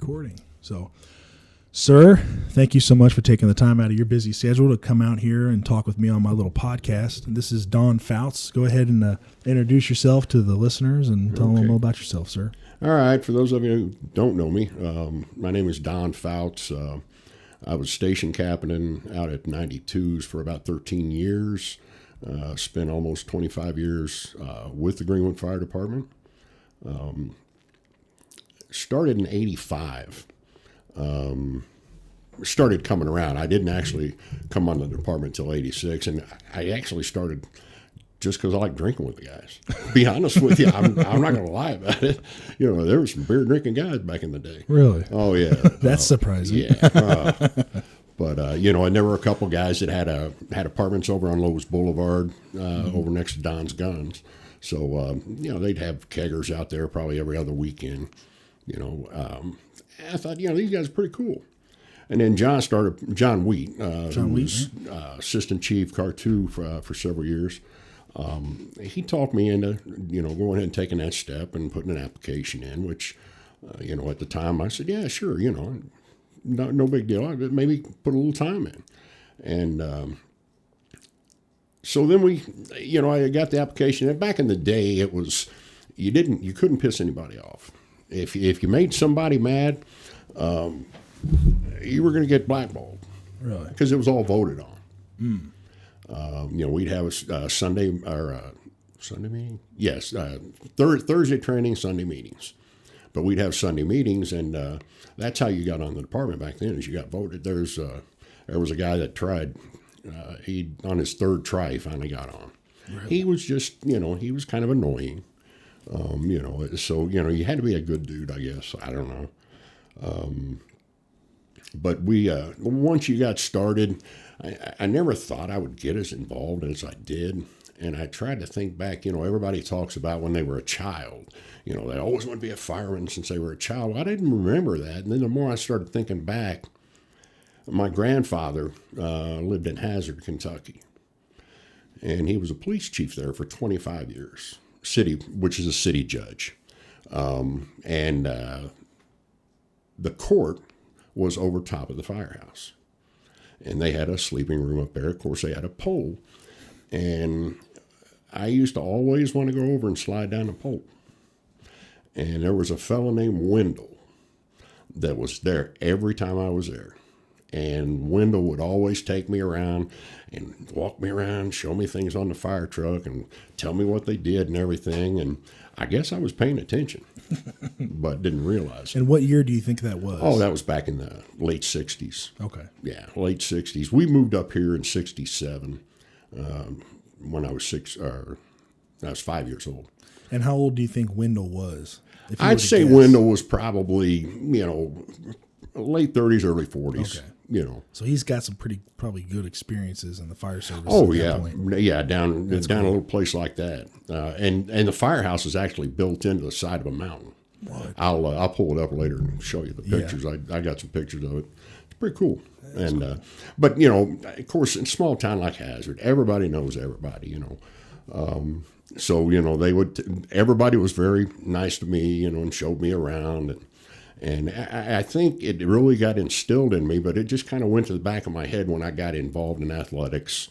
recording. So, sir, thank you so much for taking the time out of your busy schedule to come out here and talk with me on my little podcast. And this is Don Fouts. Go ahead and introduce yourself to the listeners and tell them all about yourself, sir. All right. For those of you who don't know me, my name is Don Fouts. I was station captain out at 92s for about 13 years. Spent almost 25 years with the Greenwood Fire Department. Started in 85. Started coming around. I didn't actually come on the department until 86, and I actually started just because I like drinking with the guys. To be honest with you, I'm not going to lie about it. You know, there were some beer drinking guys back in the day. Really? Oh, yeah. That's surprising. Yeah. But you know, and there were a couple guys that had apartments over on Lowe's Boulevard, over next to Don's Guns. So, you know, they'd have keggers out there probably every other weekend. You know, I thought, you know, these guys are pretty cool. And then John Wheat, who was assistant chief, Car 2 for several years. He talked me into, you know, going ahead and taking that step and putting an application in, which, you know, at the time I said, yeah, sure, you know, no big deal. Maybe put a little time in. And so then you know, I got the application. And back in the day, it was, you couldn't piss anybody off. If you made somebody mad, you were going to get blackballed. Really? Because it was all voted on. You know, we'd have a Sunday meeting. Yes, Thursday training, Sunday meetings. But we'd have Sunday meetings, and that's how you got on the department back then. Is you got voted. There was a guy that tried. He on his third try, he finally got on. Really? He was just, you know, he was kind of annoying. You know, so, you know, you had to be a good dude, I guess. I don't know. But once you got started, I never thought I would get as involved as I did. And I tried to think back, you know, everybody talks about when they were a child. You know, they always want to be a fireman since they were a child. Well, I didn't remember that. And then the more I started thinking back, my grandfather lived in Hazard, Kentucky. And he was a police chief there for 25 years. Which is a city judge. And the court was over top of the firehouse. And they had a sleeping room up there. Of course, they had a pole. And I used to always want to go over and slide down the pole. And there was a fellow named Wendell that was there every time I was there. And Wendell would always take me around and walk me around, show me things on the fire truck and tell me what they did and everything. And I guess I was paying attention, but didn't realize it. And what year do you think that was? Oh, that was back in the late 60s. Okay. Yeah, late 60s. We moved up here in 67 when I was 5 years old. And how old do you think Wendell was? I'd say Wendell was probably, you know, late 30s, early 40s. Okay. You know, so he's got some probably good experiences in the fire service. Oh yeah, yeah, down cool. A little place like that, and the firehouse is actually built into the side of a mountain. What? I'll pull it up later and show you the pictures. Yeah. I got some pictures of it. It's pretty cool. That's cool. But you know, of course, in a small town like Hazard, everybody knows everybody. You know, so you know everybody was very nice to me. You know, and showed me around. And I think it really got instilled in me, but it just kind of went to the back of my head when I got involved in athletics,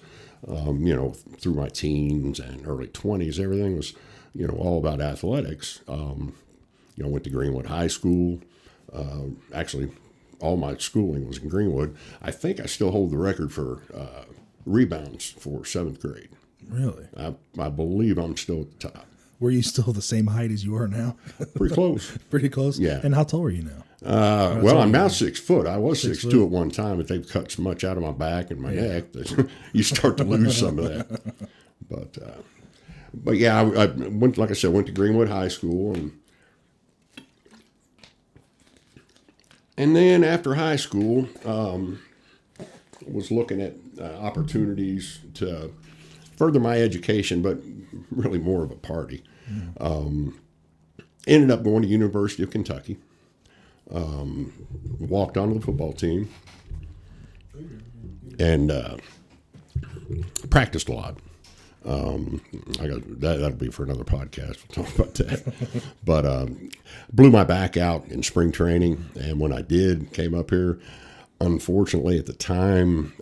you know, through my teens and early 20s. Everything was, you know, all about athletics. You know, went to Greenwood High School. Actually, all my schooling was in Greenwood. I think I still hold the record for rebounds for 7th grade. Really? I believe I'm still at the top. Were you still the same height as you are now? Pretty close. Pretty close? Yeah. And how tall are you now? Well, I'm now 6 foot. I was 6'2" at one time, but they've cut so much out of my back and my neck that you start to lose some of that. But yeah, I went, like I said, went to Greenwood High School. And then after high school, was looking at opportunities to further my education, but really more of a party. Ended up going to University of Kentucky. Walked onto the football team and practiced a lot. That'll be for another podcast. We'll talk about that. But blew my back out in spring training, and when I came up here, unfortunately at the time,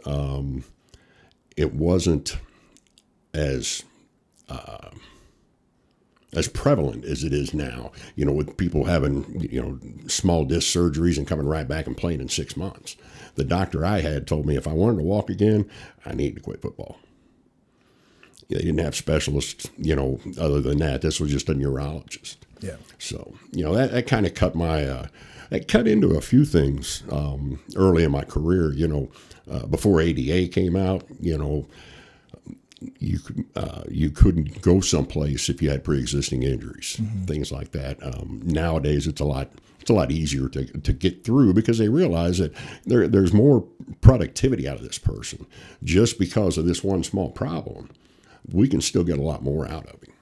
it wasn't as prevalent as it is now. With people having small disc surgeries and coming right back and playing in 6 months. The doctor I had told me if I wanted to walk again, I needed to quit football. They didn't have specialists, other than that. This was just a neurologist. Yeah. So, that kind of cut that cut into a few things early in my career. Before ADA came out, you couldn't go someplace if you had pre-existing injuries, things like that. Nowadays, it's a lot easier to get through because they realize that there's more productivity out of this person just because of this one small problem. We can still get a lot more out of him.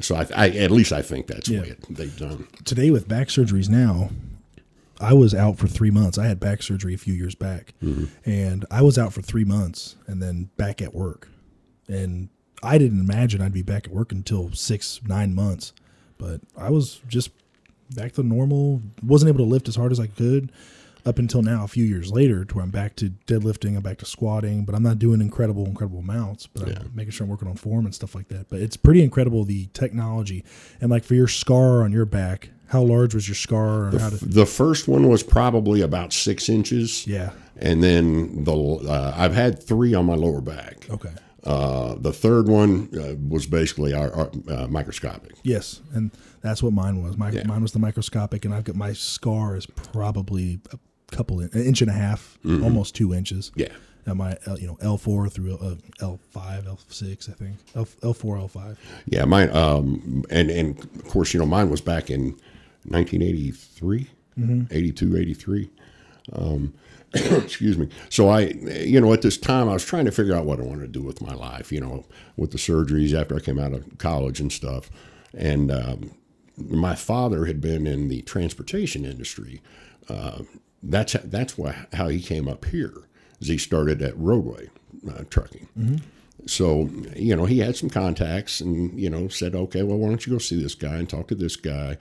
So at least I think that's what they've done. Today with back surgeries now, I was out for 3 months. I had back surgery a few years back, and I was out for 3 months and then back at work. And I didn't imagine I'd be back at work until 6-9 months. But I was just back to normal, wasn't able to lift as hard as I could up until now, a few years later, to where I'm back to deadlifting, I'm back to squatting, but I'm not doing incredible amounts, but I'm making sure I'm working on form and stuff like that. But it's pretty incredible, the technology. And like for your scar on your back, how large was your scar? Or the first one was probably about 6 inches. Yeah. And then I've had 3 on my lower back. Okay. The third one was basically our microscopic. Yes, and that's what mine was. Mine was the microscopic, and I've got my scar is probably an inch and a half, almost 2 inches. Yeah. At my L4 through L5, L6, I think L4, L5. Yeah, mine. And of course, mine was back in 1983, 82, 83. Excuse me. So at this time, I was trying to figure out what I wanted to do with my life, with the surgeries after I came out of college and stuff. And my father had been in the transportation industry. That's how he came up here, is he started at roadway trucking. So, he had some contacts and, said, okay, well, why don't you go see this guy and talk to this guy?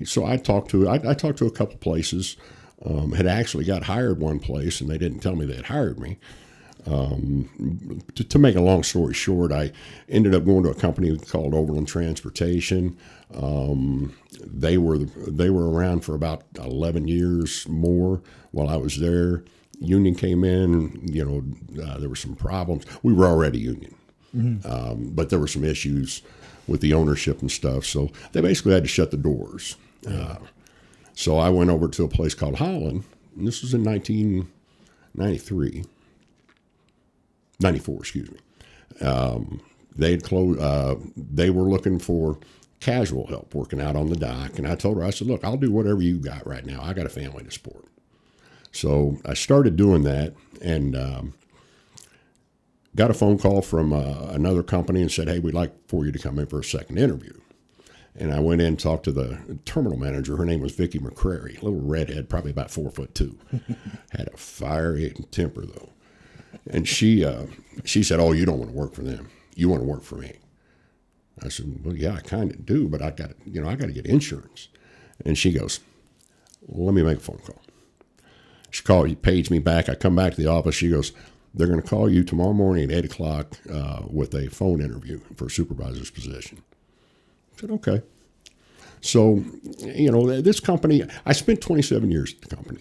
So I talked to a couple places. Had actually got hired one place, and they didn't tell me they had hired me. To make a long story short, I ended up going to a company called Overland Transportation. They were around for about 11 years more while I was there. Union came in, there were some problems. We were already union, but there were some issues with the ownership and stuff. So they basically had to shut the doors. So I went over to a place called Holland, and this was in 94, excuse me. They had closed. They were looking for casual help working out on the dock, and I told her, I said, look, I'll do whatever you got right now. I got a family to support. So I started doing that, and got a phone call from another company and said, hey, we'd like for you to come in for a second interview. And I went in and talked to the terminal manager. Her name was Vicki McCrary, a little redhead, probably about 4'2". Had a fiery temper, though. And she said, oh, you don't want to work for them. You want to work for me. I said, well, yeah, I kind of do, but I got to get insurance. And she goes, well, let me make a phone call. She paged me back. I come back to the office. She goes, they're going to call you tomorrow morning at 8 o'clock with a phone interview for a supervisor's position. I said, okay. So, this company, I spent 27 years at the company.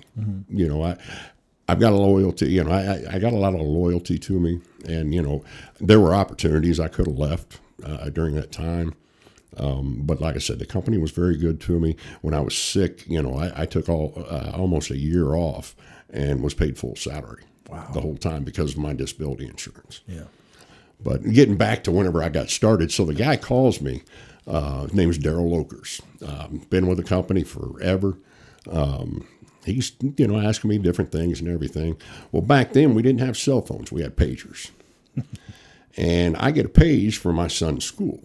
I've got a loyalty, I got a lot of loyalty to me. And, there were opportunities I could have left during that time. But like I said, the company was very good to me. When I was sick, I took almost a year off and was paid full salary. Wow. The whole time because of my disability insurance. Yeah. But getting back to whenever I got started, so the guy calls me. His name is Daryl Lokers. Been with the company forever. He's, asking me different things and everything. Well, back then we didn't have cell phones. We had pagers. And I get a page from my son's school.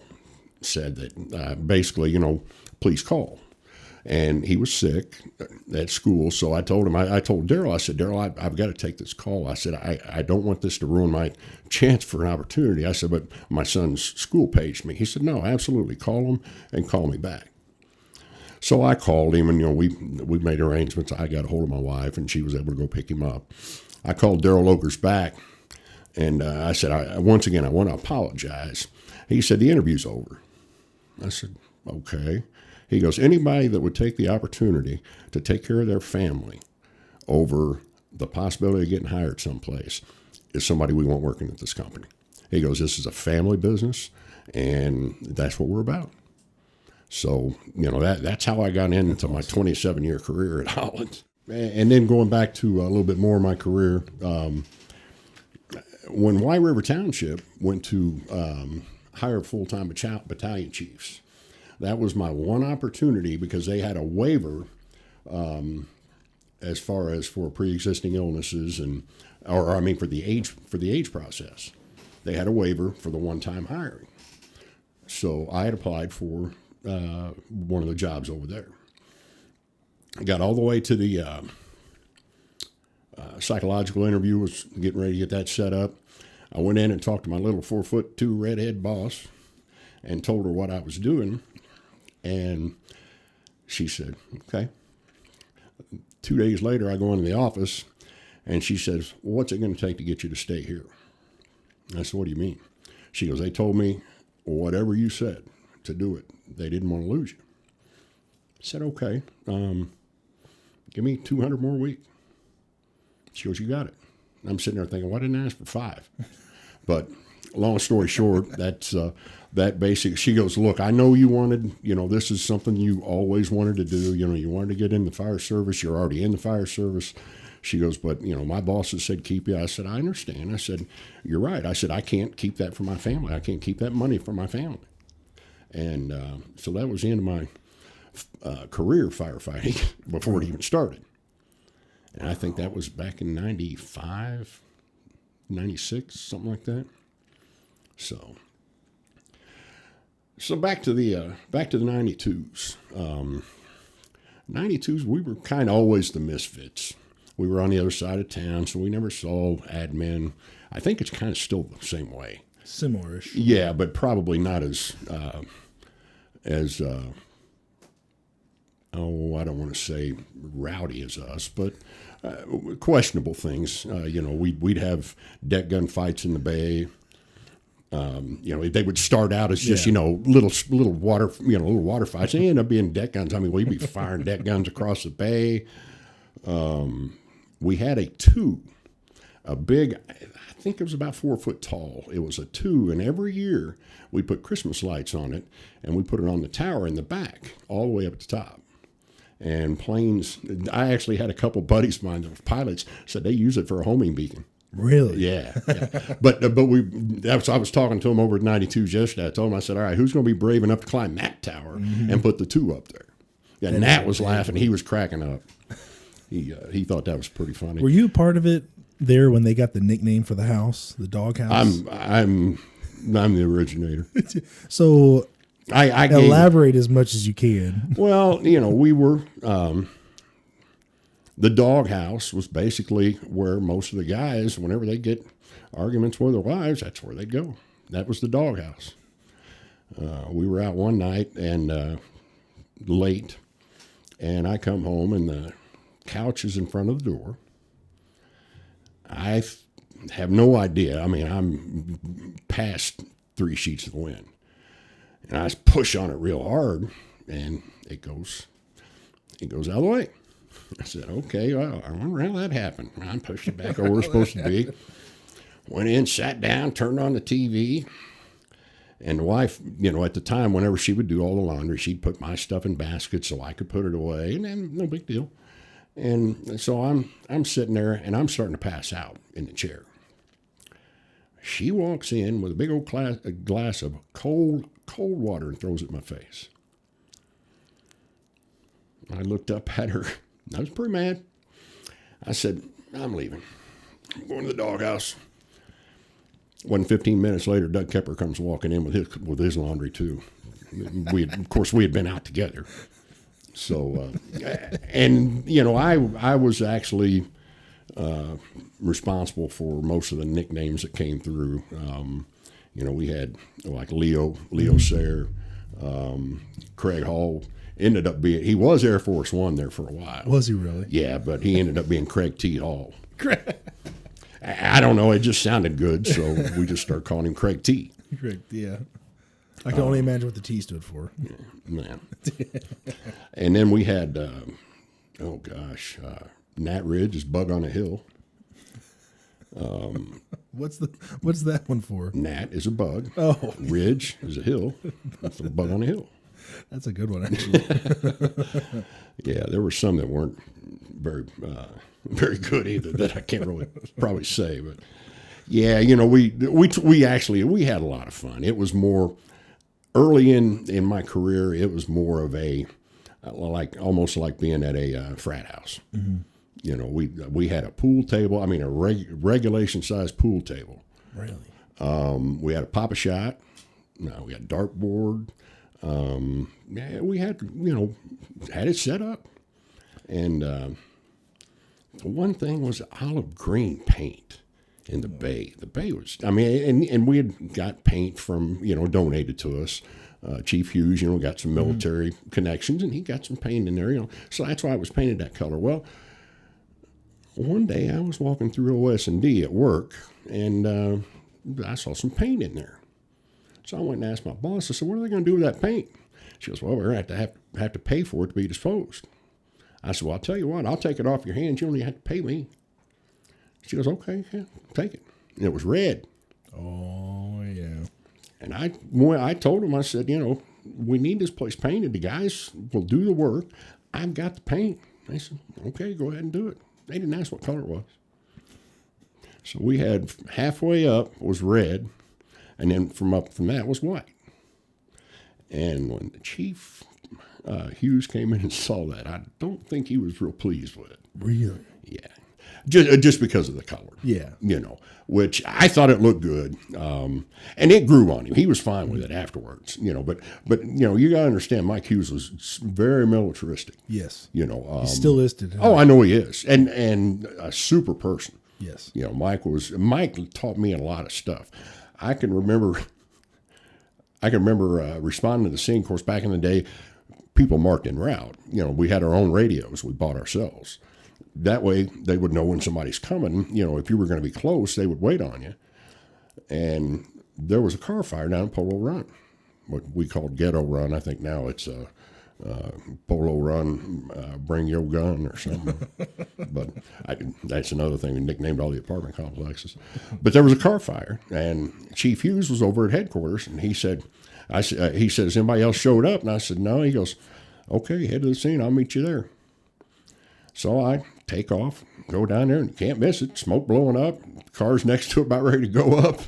Said that basically, please call. And he was sick at school, so I told him, I told Daryl, I said, Daryl, I've got to take this call. I said, I don't want this to ruin my chance for an opportunity. I said, but my son's school paged me. He said, no, absolutely, call him and call me back. So I called him, and we made arrangements. I got a hold of my wife, and she was able to go pick him up. I called Daryl Lokers back, and I said, once again, I want to apologize. He said, the interview's over. I said, okay. He goes, anybody that would take the opportunity to take care of their family over the possibility of getting hired someplace is somebody we want working at this company. He goes, this is a family business, and that's what we're about. So, that's how I got into my 27-year career at Holland. And then going back to a little bit more of my career, when White River Township went to hire full-time battalion chiefs, that was my one opportunity because they had a waiver as far as for pre-existing illnesses for the age process. They had a waiver for the one-time hiring. So I had applied for one of the jobs over there. I got all the way to the psychological interview, was getting ready to get that set up. I went in and talked to my little 4'2" redhead boss and told her what I was doing. And she said, okay. 2 days later, I go into the office, and she says, well, what's it going to take to get you to stay here? I said, what do you mean? She goes, they told me whatever you said to do it. They didn't want to lose you. I said, okay, give me 200 more a week. She goes, you got it. I'm sitting there thinking, why didn't I ask for 5? But long story short, that's that basic. She goes, look, I know you wanted, this is something you always wanted to do. You wanted to get in the fire service. You're already in the fire service. She goes, but, my bosses said keep you. I said, I understand. I said, you're right. I said, I can't keep that for my family. I can't keep that money for my family. And so that was the end of my career firefighting before it even started. And I think that was back in 95, 96, something like that. So back to the 92s. 92s, we were kind of always the misfits. We were on the other side of town, so we never saw admin. I think it's kind of still the same way. Similar-ish. Yeah, but probably not as I don't want to say rowdy as us, but questionable things. We'd have deck gun fights in the bay. They would start out as just, little water fights. They end up being deck guns. I mean, we'd be firing deck guns across the bay. We had a big, I think it was about 4 foot tall. It was a 2, and every year we put Christmas lights on it, and we put it on the tower in the back, all the way up at the top. And planes, I actually had a couple buddies of mine that were pilots, said they use it for a homing beacon. Really? Yeah. But I was talking to him over at 92s yesterday. I told him, I said, all right, who's going to be brave enough to climb that tower and put the 2 up there? Yeah, and Nat was laughing. He was cracking up. He thought that was pretty funny. Were you part of it there when they got the nickname for the house, the dog house? I'm the originator. So I elaborate as much as you can. Well, we were the dog house was basically where most of the guys, whenever they get arguments with their wives, that's where they'd go. That was the dog house. We were out one night and late, and I come home and the couch is in front of the door. I have no idea. I mean, I'm past 3 sheets of the wind. And I push on it real hard, and it goes out of the way. I said, okay, well, I wonder how that happened. I pushed it back where we're supposed to be. Went in, sat down, turned on the TV. And the wife, at the time, whenever she would do all the laundry, she'd put my stuff in baskets so I could put it away, and then no big deal. And so I'm sitting there, and I'm starting to pass out in the chair. She walks in with a big old glass of cold water and throws it in my face. I looked up at her. I was pretty mad. I said, I'm leaving. I'm going to the doghouse. 15 minutes later, Doug Kepper comes walking in with his laundry too. We had been out together. So, and I was actually responsible for most of the nicknames that came through. We had like Leo Sayre, Craig Hall. Ended up being, he was Air Force One there for a while. Was he really? Yeah, but he ended up being Craig T. Hall. I don't know. It just sounded good, so we just started calling him Craig T. Craig, yeah. I can only imagine what the T stood for. Yeah, man. And then we had, Nat Ridge is Bug on a Hill. What's that one for? Nat is a bug. Oh. Ridge is a hill. That's a bug on a hill. That's a good one, actually. Yeah, there were some that weren't very good either that I can't really probably say, but yeah, we had a lot of fun. It was more early in my career. It was more of a almost like being at a frat house. Mm-hmm. We had a pool table. I mean, a regulation sized pool table. Really? We had a pop-a-shot. We had a dartboard. We had had it set up, and the one thing was olive green paint in the bay. The bay was, and we had got paint from donated to us. Chief Hughes, got some military connections, and he got some paint in there. So that's why it was painted that color. Well, one day I was walking through OS&D at work, and I saw some paint in there. So I went and asked my boss. I said, "What are they going to do with that paint?" She goes, "Well, we're going to have to pay for it to be disposed." I said, "Well, I'll tell you what. I'll take it off your hands. You only have to pay me." She goes, "Okay, yeah, take it." And it was red. Oh yeah. And I told him, I said, we need this place painted. The guys will do the work. I've got the paint. They said, "Okay, go ahead and do it." They didn't ask what color it was. So we had halfway up was red. And then from that was white. And when the Chief Hughes came in and saw that, I don't think he was real pleased with it. Really? Yeah. Just because of the color. Yeah. Which I thought it looked good. And it grew on him. He was fine with it afterwards, but you got to understand, Mike Hughes was very militaristic. Yes. He still listed. Oh, I know he is. And a super person. Yes. Mike taught me a lot of stuff. I can remember responding to the scene. Of course, back in the day, people marked en route. We had our own radios we bought ourselves. That way, they would know when somebody's coming. If you were going to be close, they would wait on you. And there was a car fire down at Polo Run, what we called Ghetto Run. I think now it's Polo Run, Bring Your Gun or something. But that's another thing. We nicknamed all the apartment complexes. But there was a car fire, and Chief Hughes was over at headquarters, and he said, "Has anybody else showed up?" And I said, "No." He goes, "Okay, head to the scene. I'll meet you there." So I take off, go down there, and you can't miss it. Smoke blowing up. Car's next to it, about ready to go up.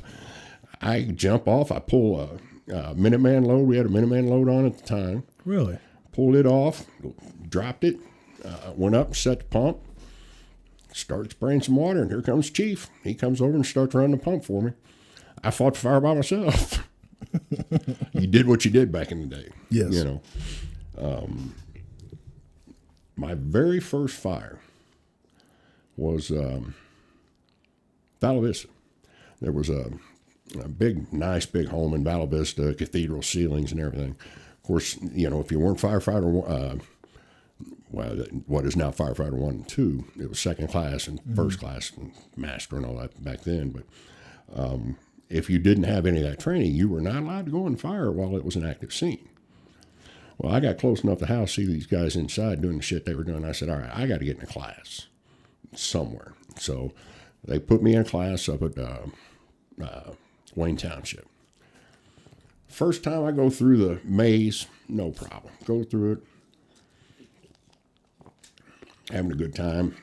I jump off. I pull a Minuteman load. We had a Minuteman load on at the time. Really? Pulled it off, dropped it, went up, set the pump, started spraying some water, and here comes Chief. He comes over and starts running the pump for me. I fought the fire by myself. You did what you did back in the day. Yes. My very first fire was Vala Vista. There was a nice big home in Vala Vista, cathedral ceilings and everything. Of course, if you weren't firefighter, what is now firefighter 1 and 2, it was second class and first class and master and all that back then. But if you didn't have any of that training, you were not allowed to go and fire while it was an active scene. Well, I got close enough to the house, see these guys inside doing the shit they were doing. I said, "All right, I got to get in a class somewhere." So they put me in a class up at Wayne Township. First time I go through the maze, no problem. Go through it, having a good time.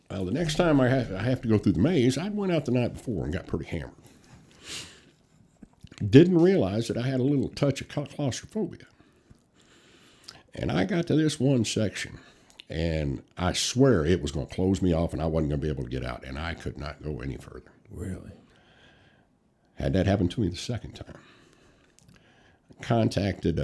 Well, the next time I have to go through the maze, I went out the night before and got pretty hammered. Didn't realize that I had a little touch of claustrophobia. And I got to this one section, and I swear it was going to close me off, and I wasn't going to be able to get out, and I could not go any further. Really? Had that happen to me the second time. Contacted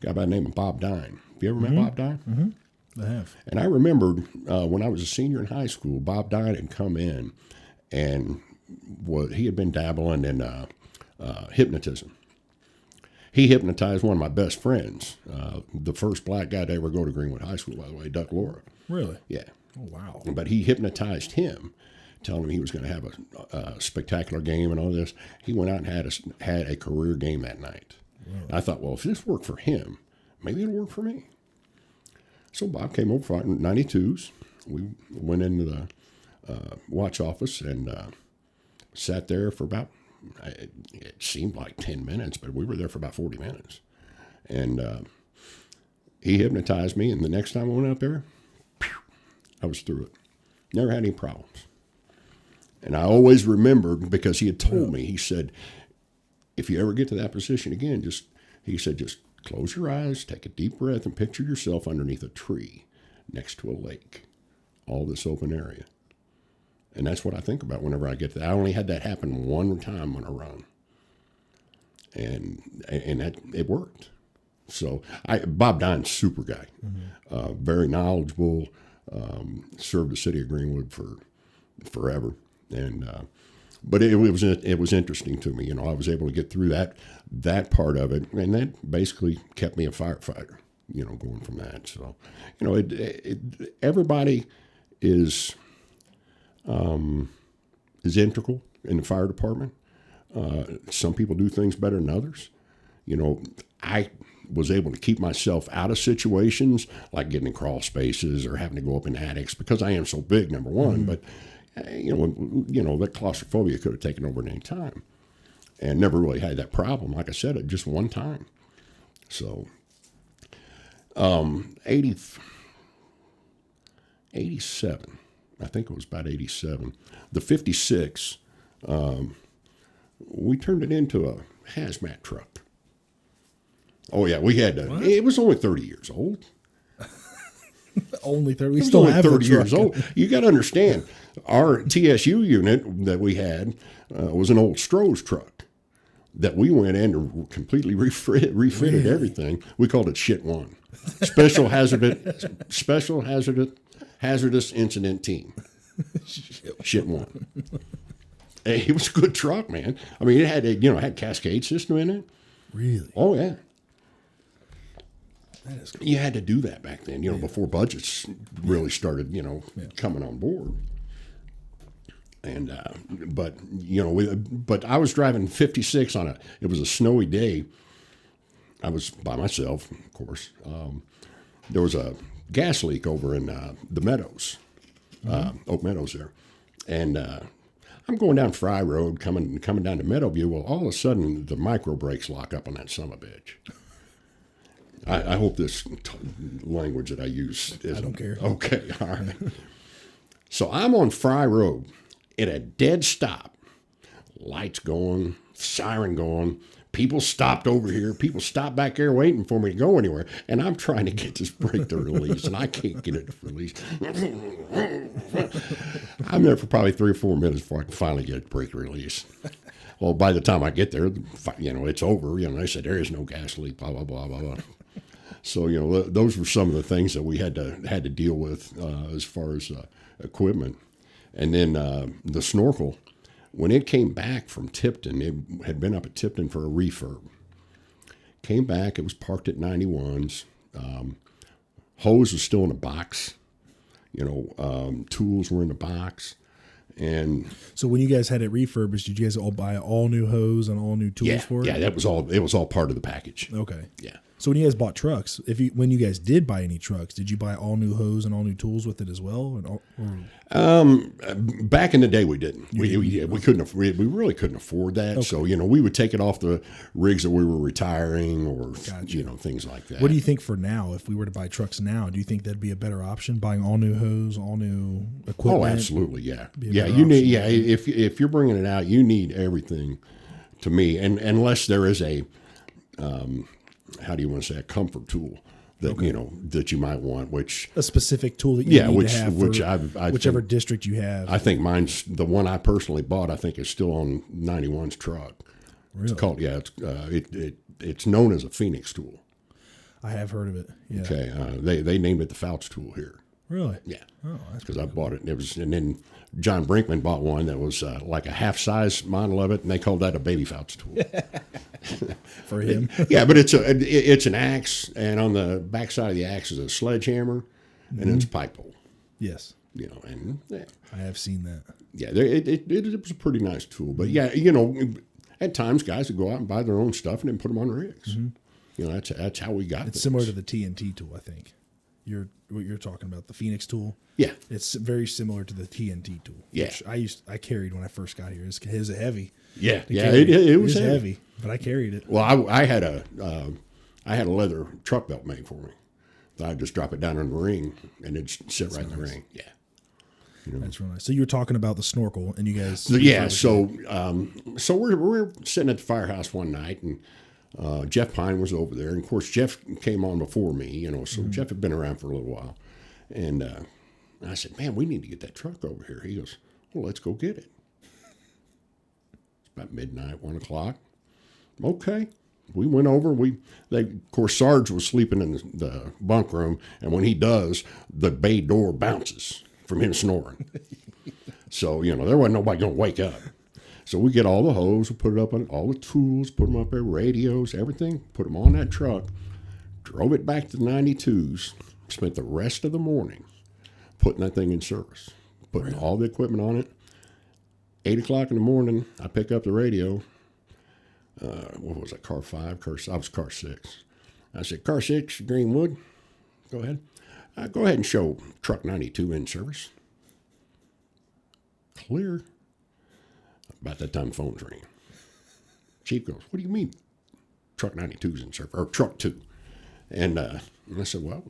guy by the name of Bob Dine. Have you ever met Bob Dine? Mm-hmm. I have. And I remembered when I was a senior in high school, Bob Dine had come in, and he had been dabbling in hypnotism. He hypnotized one of my best friends, the first black guy to ever go to Greenwood High School, by the way, Duck Laura. Really? Yeah. Oh, wow. But he hypnotized him, telling him he was going to have a spectacular game and all this. He went out and had a career game that night. Wow. I thought, well, if this worked for him, maybe it'll work for me. So Bob came over for 92s. We went into the watch office and sat there for about, it seemed like 10 minutes, but we were there for about 40 minutes. And he hypnotized me, and the next time I went out there, I was through it. Never had any problems. And I always remembered, because he had told me, he said, if you ever get to that position again, just close your eyes, take a deep breath, and picture yourself underneath a tree next to a lake, all this open area. And that's what I think about whenever I get to that. I only had that happen one time on a run. And that it worked. So Bob Dine's super guy, very knowledgeable, served the city of Greenwood for forever. And but it was interesting to me. You know, I was able to get through that part of it, and that basically kept me a firefighter. You know, going from that. So, you know, everybody is integral in the fire department. Some people do things better than others. You know, I was able to keep myself out of situations like getting in crawl spaces or having to go up in attics because I am so big, number one. But you know, that claustrophobia could have taken over at any time, and never really had that problem. Like I said, at just one time. So, 87. I think it was about 87. The 56, we turned it into a hazmat truck. Oh, yeah, we had to. It was only 30 years old. Only 30. We it was still only have 30 years truck. old. You got to understand, our TSU unit that we had was an old Stroh's truck that we went in and completely refitted everything. We called it Shit One. Special hazardous incident team. Shit One. Hey, it was a good truck, man. I mean, it had cascade system in it. Really? Oh yeah. That is cool. You had to do that back then, before budgets really started, coming on board. And but I was driving 56 it was a snowy day. I was by myself, of course. There was a gas leak over in the Meadows, Oak Meadows there, and I'm going down Fry Road, coming down to Meadowview. Well, all of a sudden the micro brakes lock up on that son of a bitch. I hope this language that I use is. I don't care. Okay, all right. So I'm on Fry Road at a dead stop. Lights going, siren going. People stopped over here. People stopped back there waiting for me to go anywhere. And I'm trying to get this brake to release, and I can't get it to release. I'm there for probably 3 or 4 minutes before I can finally get it brake release. Well, by the time I get there, it's over. They said there is no gas leak, blah, blah, blah, blah, blah. So, those were some of the things that we had to deal with as far as equipment. And then the snorkel, when it came back from Tipton, it had been up at Tipton for a refurb. Came back, it was parked at 91s. Hose was still in a box. Tools were in the box. And so when you guys had it refurbished, did you guys all buy all new hose and all new tools for it? Yeah, that was all. It was all part of the package. Okay. Yeah. So when you guys bought trucks, when you guys did buy any trucks, did you buy all new hose and all new tools with it as well? Back in the day, we didn't. We couldn't. We really couldn't afford that. Okay. So we would take it off the rigs that we were retiring, or things like that. What do you think for now? If we were to buy trucks now, do you think that'd be a better option? Buying all new hose, all new equipment. Oh, absolutely. Yeah. Yeah. You need. Yeah. If you're bringing it out, you need everything. To me, and unless there is a. How do you want to say, a comfort tool that that you might want, which a specific tool that you need to have for whichever district you have. I think mine's the one I personally bought. I think is still on 91's truck. Really? It's called it's known as a Phoenix tool. I have heard of it. Yeah. Okay, they named it the Fouts tool here. Really? Yeah. Oh, that's Because I bought it. And then John Brinkman bought one that was like a half-size model of it, and they called that a baby Fouts tool. for him. Yeah, but it's an axe, and on the backside of the axe is a sledgehammer, and it's a pipe bowl. Yes. You know, and yeah, I have seen that. yeah, it was a pretty nice tool. But yeah, you know, at times guys would go out and buy their own stuff and then put them on rigs. You know, that's how we got. It's things. similar to the TNT tool, I think. What you're talking about, the Phoenix tool. Yeah, It's very similar to the TNT tool. Yeah. Which I carried when I first got here. It was heavy. yeah, To yeah. carry It was heavy. but I carried it. Well, I had a leather truck belt made for me. So I'd just drop it down in the ring and it'd sit right in the ring. Yeah. That's real nice. So you were talking about the snorkel, and you guys. So, yeah. So we're sitting at the firehouse one night, and Jeff Pine was over there, and of course Jeff came on before me. You know, so Jeff had been around for a little while, and I said, "Man, we need to get that truck over here." He goes, "Well, let's go get it." It's about midnight, 1 o'clock. Okay. We went over. Of course, Sarge was sleeping in the bunk room, and when he does, the bay door bounces from him snoring. So, you know, there wasn't nobody going to wake up. So we get all the hose, we put it up on all the tools, put them up there, radios, everything, put them on that truck, drove it back to the 92s, spent the rest of the morning putting that thing in service, putting all the equipment on it. 8 o'clock in the morning, I pick up the radio. What was it, car 5? I was car 6. I said, car 6, Greenwood, go ahead. Go ahead and show truck 92 in service. Clear. About that time, phone's ringing. Chief goes, what do you mean truck 92's in service, or truck 2? And I said, well,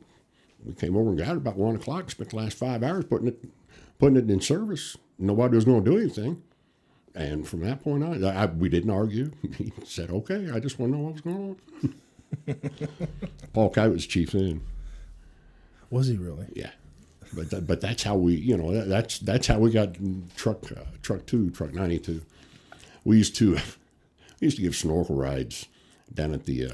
we came over and got it about 1 o'clock, spent the last 5 hours putting it in service. Nobody was going to do anything. And from that point on, we didn't argue. He said, okay, I just want to know what was going on. Paul Kite was chief then. Was he really? Yeah. But that's how we, you know, that's how we got truck 2, truck 92. We used to give snorkel rides down at the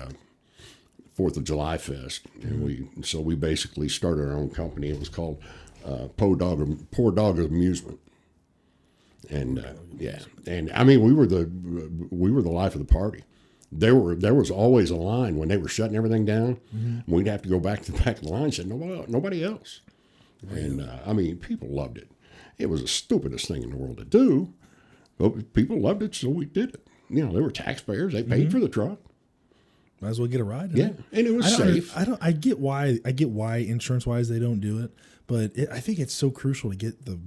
4th of July Fest, and we basically started our own company. It was called Poor Dog Amusement. And yeah, and I mean we were the life of the party. There was always a line when they were shutting everything down. We'd have to go back to the back of the line and say nobody else. And I mean people loved it. It was the stupidest thing in the world to do, but people loved it, so we did it. You know, they were taxpayers; they paid for the truck. Might as well get a ride. Yeah, and it was safe. I get why insurance wise they don't do it, but I think it's so crucial to get the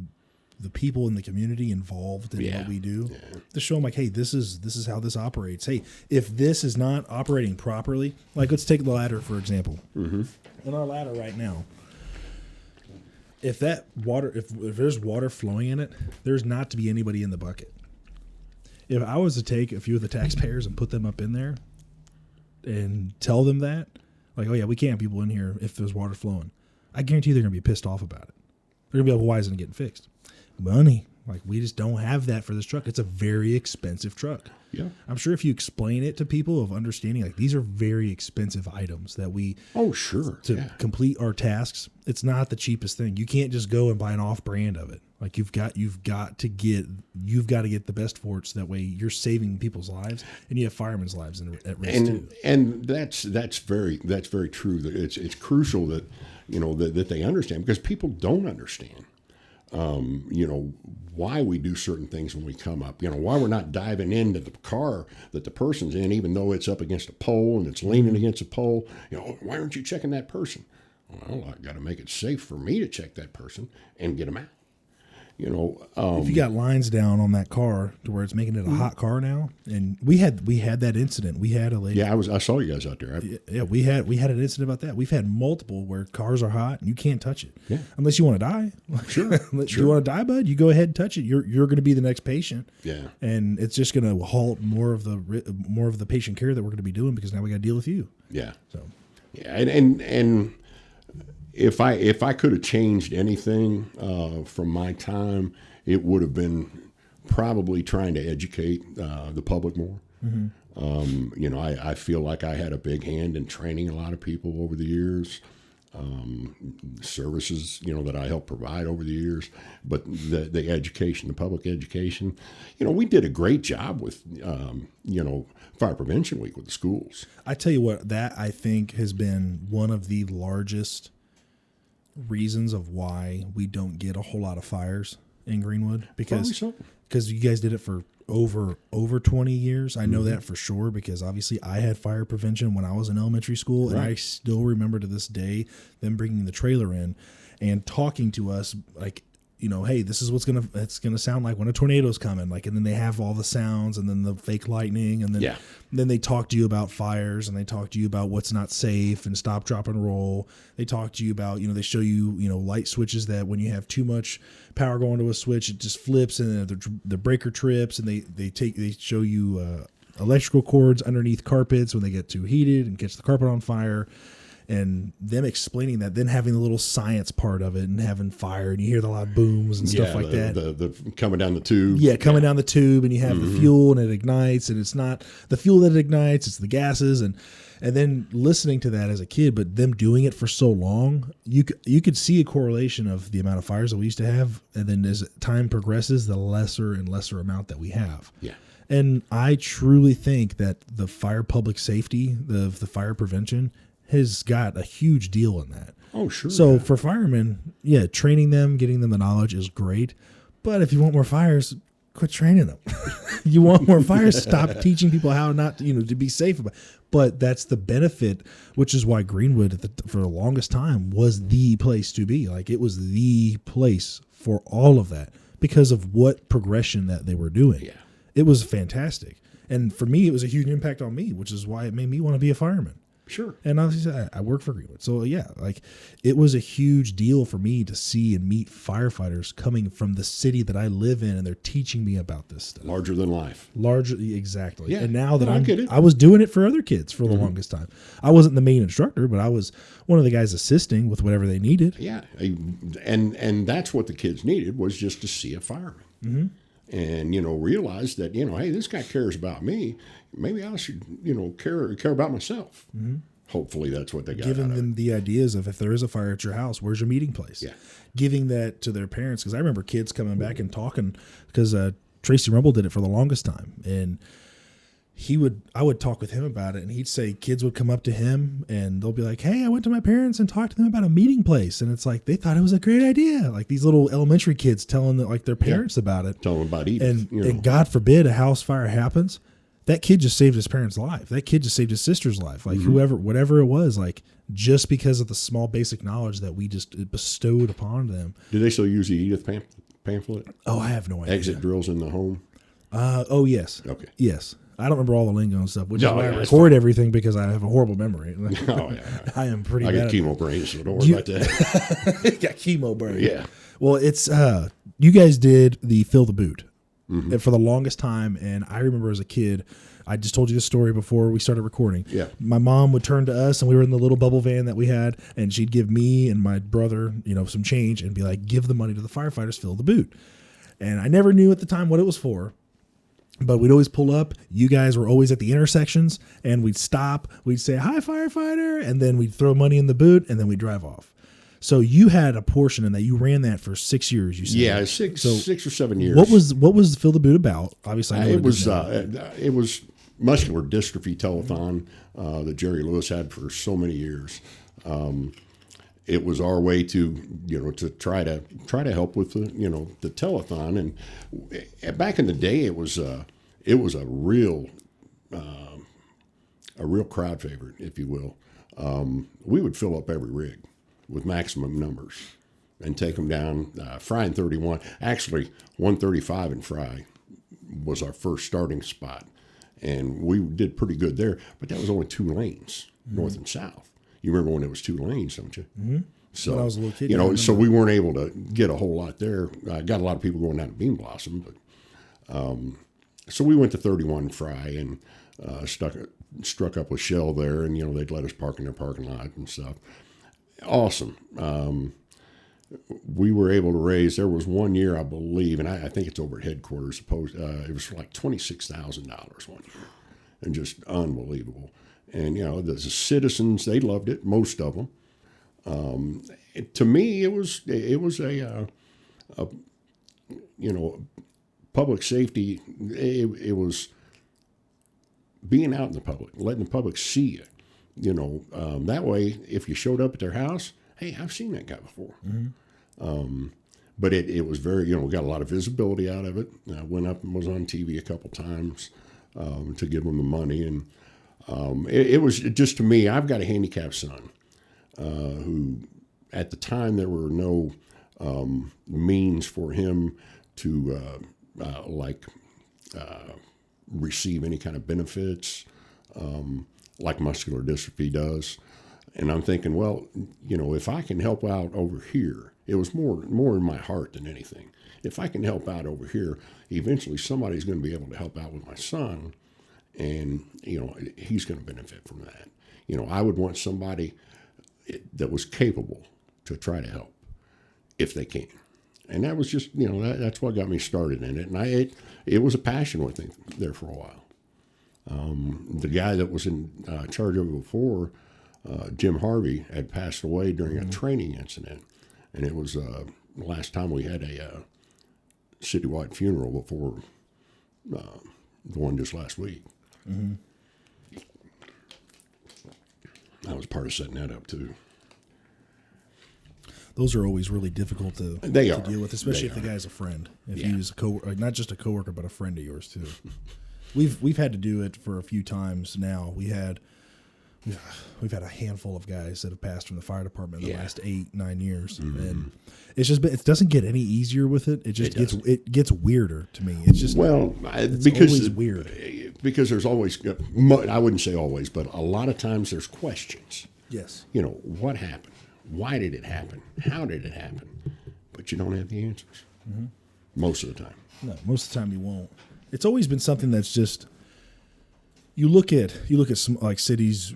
people in the community involved in what we do to show them like, hey, this is how this operates. Hey, if this is not operating properly, like let's take the ladder for example. In our ladder right now, if there's water flowing in it, there's not to be anybody in the bucket. If I was to take a few of the taxpayers and put them up in there and tell them that, like, oh yeah, we can't have people in here if there's water flowing, I guarantee they're gonna be pissed off about it. They're gonna be like, well, why isn't it getting fixed? Money. Like, we just don't have that for this truck. It's a very expensive truck. Yeah. I'm sure if you explain it to people of understanding, like, these are very expensive items that we complete our tasks. It's not the cheapest thing. You can't just go and buy an off brand of it. Like, you've got to get the best for it, so that way you're saving people's lives and you have firemen's lives at risk too. And that's very true. That it's crucial that, you know, that they understand, because people don't understand. You know, why we do certain things when we come up, you know, why we're not diving into the car that the person's in, even though it's up against a pole and it's leaning against a pole. You know, why aren't you checking that person? Well, I got to make it safe for me to check that person and get them out. You know, if you got lines down on that car to where it's making it a hot car now, and we had that incident. We had a lady. Yeah, I saw you guys out there. We had an incident about that. We've had multiple where cars are hot and you can't touch it. Yeah. Unless you want to die. Sure. You want to die, bud? You go ahead and touch it. You're going to be the next patient. Yeah. And it's just going to halt more of the patient care that we're going to be doing, because now we got to deal with you. Yeah. So. Yeah, and if I could have changed anything from my time, it would have been probably trying to educate the public more. I feel like I had a big hand in training a lot of people over the years. Services, that I helped provide over the years, but the education, the public education, we did a great job with, Fire Prevention Week with the schools. I tell you what, that I think has been one of the largest reasons of why we don't get a whole lot of fires in Greenwood, because you guys did it for over 20 years. I know that for sure, because obviously I had fire prevention when I was in elementary school, and I still remember to this day them bringing the trailer in and talking to us like, hey, this is what's it's gonna sound like when a tornado's coming, like, and then they have all the sounds and then the fake lightning, and then they talk to you about fires, and they talk to you about what's not safe and stop, drop, and roll. They talk to you about, they show you, light switches that when you have too much power going to a switch, it just flips and the breaker trips, and they show you electrical cords underneath carpets when they get too heated and catch the carpet on fire. And them explaining that, then having the little science part of it, and having fire, and you hear the loud booms and stuff like that. The coming down the tube. Yeah, coming down the tube, and you have the fuel, and it ignites, and it's not the fuel that ignites, it's the gases, and then listening to that as a kid, but them doing it for so long, you could see a correlation of the amount of fires that we used to have, and then as time progresses, the lesser and lesser amount that we have. Yeah. And I truly think that the fire public safety, the fire prevention, has got a huge deal in that. Oh, sure. So for firemen, training them, getting them the knowledge is great. But if you want more fires, quit training them. You want more fires, stop teaching people how not to, to be safe about. But that's the benefit, which is why Greenwood for the longest time was the place to be. Like, it was the place for all of that because of what progression that they were doing. Yeah. It was fantastic. And for me, it was a huge impact on me, which is why it made me want to be a fireman. Sure. And obviously I work for Greenwood. So it was a huge deal for me to see and meet firefighters coming from the city that I live in, and they're teaching me about this stuff. Larger than life. Exactly. Yeah. And now that I was doing it for other kids for the longest time. I wasn't the main instructor, but I was one of the guys assisting with whatever they needed. Yeah. And that's what the kids needed, was just to see a fireman. Mm-hmm. And, realize that, hey, this guy cares about me. Maybe I should, care about myself. Mm-hmm. Hopefully that's what they got. Giving them the ideas of, if there is a fire at your house, where's your meeting place? Yeah. Giving that to their parents. Because I remember kids coming back and talking, because Tracy Rumble did it for the longest time. And I would talk with him about it, and he'd say kids would come up to him and they'll be like, hey, I went to my parents and talked to them about a meeting place. And it's like, they thought it was a great idea. Like these little elementary kids telling their parents about it. Telling them about Edith. And God forbid a house fire happens. That kid just saved his parents' life. That kid just saved his sister's life. Like whatever it was, like just because of the small basic knowledge that we just bestowed upon them. Do they still use the Edith pamphlet? Oh, I have no idea. Exit drills in the home? Oh, yes. Okay. Yes. I don't remember all the lingo and stuff, which is why I record everything, because I have a horrible memory. Oh, yeah. I am pretty bad. I got chemo brain, so don't worry about that. Got chemo brain. Yeah. Well, it's you guys did the Fill the Boot for the longest time, and I remember as a kid, I just told you the story before we started recording. Yeah. My mom would turn to us, and we were in the little bubble van that we had, and she'd give me and my brother, some change, and be like, give the money to the firefighters, fill the boot. And I never knew at the time what it was for. But we'd always pull up. You guys were always at the intersections, and we'd stop. We'd say, hi, firefighter, and then we'd throw money in the boot, and then we'd drive off. So you had a portion in that. You ran that for 6 years, you said. Yeah, 6 or 7 years. What was Fill the Boot about? Obviously, I know it was muscular dystrophy telethon that Jerry Lewis had for so many years. It was our way to to try to help with the telethon, and back in the day it was a real crowd favorite, if you will. We would fill up every rig with maximum numbers and take them down. Fry and 31, actually 135 and Fry was our first starting spot, and we did pretty good there. But that was only 2 lanes, north and south. You remember when it was 2 lanes, don't you? Mm-hmm. So when I was a little kid, so we weren't able to get a whole lot there. I got a lot of people going down to Bean Blossom, but so we went to 31 Fry and struck up with Shell there, and they'd let us park in their parking lot and stuff. Awesome. We were able to raise. There was one year, I believe, and I think it's over at headquarters. It was like $26,000 one year. and just unbelievable. And, the citizens, they loved it, most of them. To me, it was public safety. It was being out in the public, letting the public see you. That way, if you showed up at their house, hey, I've seen that guy before. But it was very, we got a lot of visibility out of it. I went up and was on TV a couple times to give them the money. And it was just, to me, I've got a handicapped son who, at the time, there were no means for him to, receive any kind of benefits like muscular dystrophy does. And I'm thinking, well, if I can help out over here, it was more in my heart than anything. If I can help out over here, eventually somebody's going to be able to help out with my son, and he's going to benefit from that. I would want somebody that was capable to try to help if they can. And that was just, that's what got me started in it. And it was a passion with me there for a while. The guy that was in charge of it before, Jim Harvey, had passed away during a training incident. And it was the last time we had a citywide funeral before the one just last week. Mm-hmm. I was part of setting that up, too. Those are always really difficult to deal with, especially if the guy's a friend. If he was not just a coworker, but a friend of yours too. We've had to do it for a few times now. We've had a handful of guys that have passed from the fire department in the last 8-9 years, and it's just it doesn't get any easier with it. It just gets weirder to me. It's just because always weird. Because there's always, I wouldn't say always, but a lot of times there's questions. Yes. What happened? Why did it happen? How did it happen? But you don't have the answers most of the time. No, most of the time you won't. It's always been something that's just you look at some like cities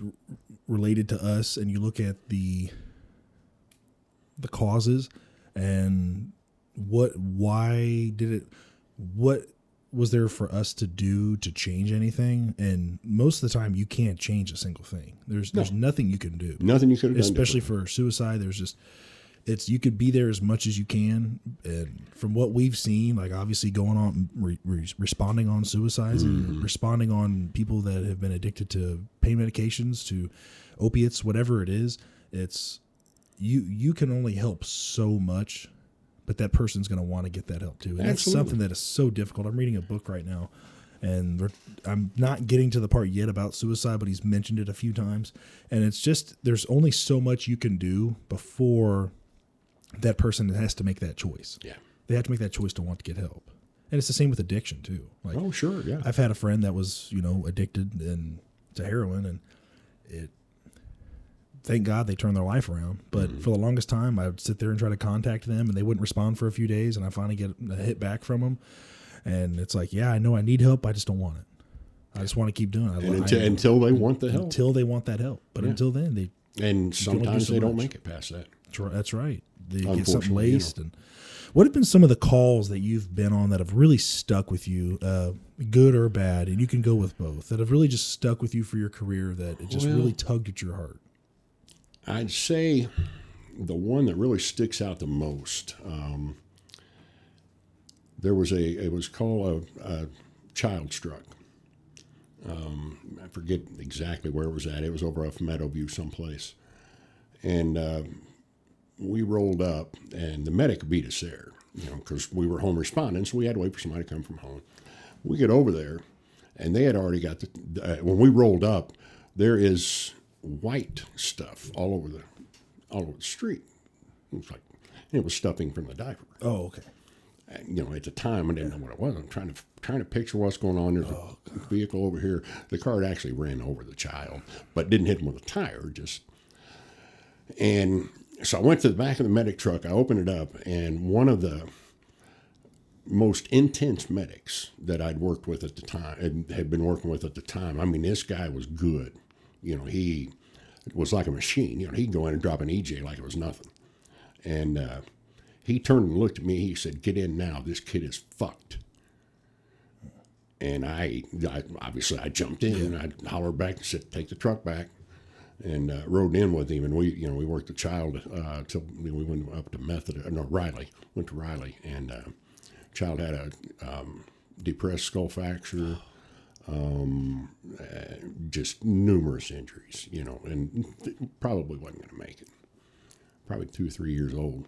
related to us, and you look at the causes and what was there for us to do to change anything? And most of the time, you can't change a single thing. There's nothing you can do. Nothing you could have done. Especially for suicide, you could be there as much as you can. And from what we've seen, like obviously going on, responding on suicides and responding on people that have been addicted to pain medications, to opiates, whatever it is, it's you can only help so much. But that person's going to want to get that help too. And that's something that is so difficult. I'm reading a book right now, and I'm not getting to the part yet about suicide, but he's mentioned it a few times. And it's just, there's only so much you can do before that person has to make that choice. Yeah. They have to make that choice to want to get help. And it's the same with addiction too. Like, oh, sure. Yeah. I've had a friend that was, addicted to heroin, and thank God they turned their life around. But for the longest time, I would sit there and try to contact them, and they wouldn't respond for a few days. And I finally get a hit back from them. And it's like, yeah, I know I need help. I just don't want it. I just want to keep doing it. Until they want the help. Until they want that help. But until then, sometimes they don't make it past that. That's right. They get something laced. And what have been some of the calls that you've been on that have really stuck with you, good or bad, and you can go with both, that have really just stuck with you for your career, that it just really tugged at your heart? I'd say the one that really sticks out the most, it was called a child struck. I forget exactly where it was at. It was over off Meadowview someplace. And we rolled up, and the medic beat us there, because we were home responding, so we had to wait for somebody to come from home. We get over there, and they had already got when we rolled up, there is white stuff all over the street. It was stuffing from the diaper. Oh, okay. And, at the time I didn't know what it was. I'm trying to picture what's going on. There's a vehicle over here. The car actually ran over the child, but didn't hit him with a tire. And so I went to the back of the medic truck. I opened it up, and one of the most intense medics that I'd worked with at the time, and had been working with at the time. I mean, this guy was good. He was like a machine. He'd go in and drop an EJ like it was nothing. And he turned and looked at me. He said, "Get in now. This kid is fucked." And I obviously I jumped in and I hollered back and said, "Take the truck back," and rode in with him. And we worked the child till we went up to Riley. Went to Riley, and child had a depressed skull fracture, just numerous injuries, and probably wasn't going to make it. Probably 2 or 3 years old.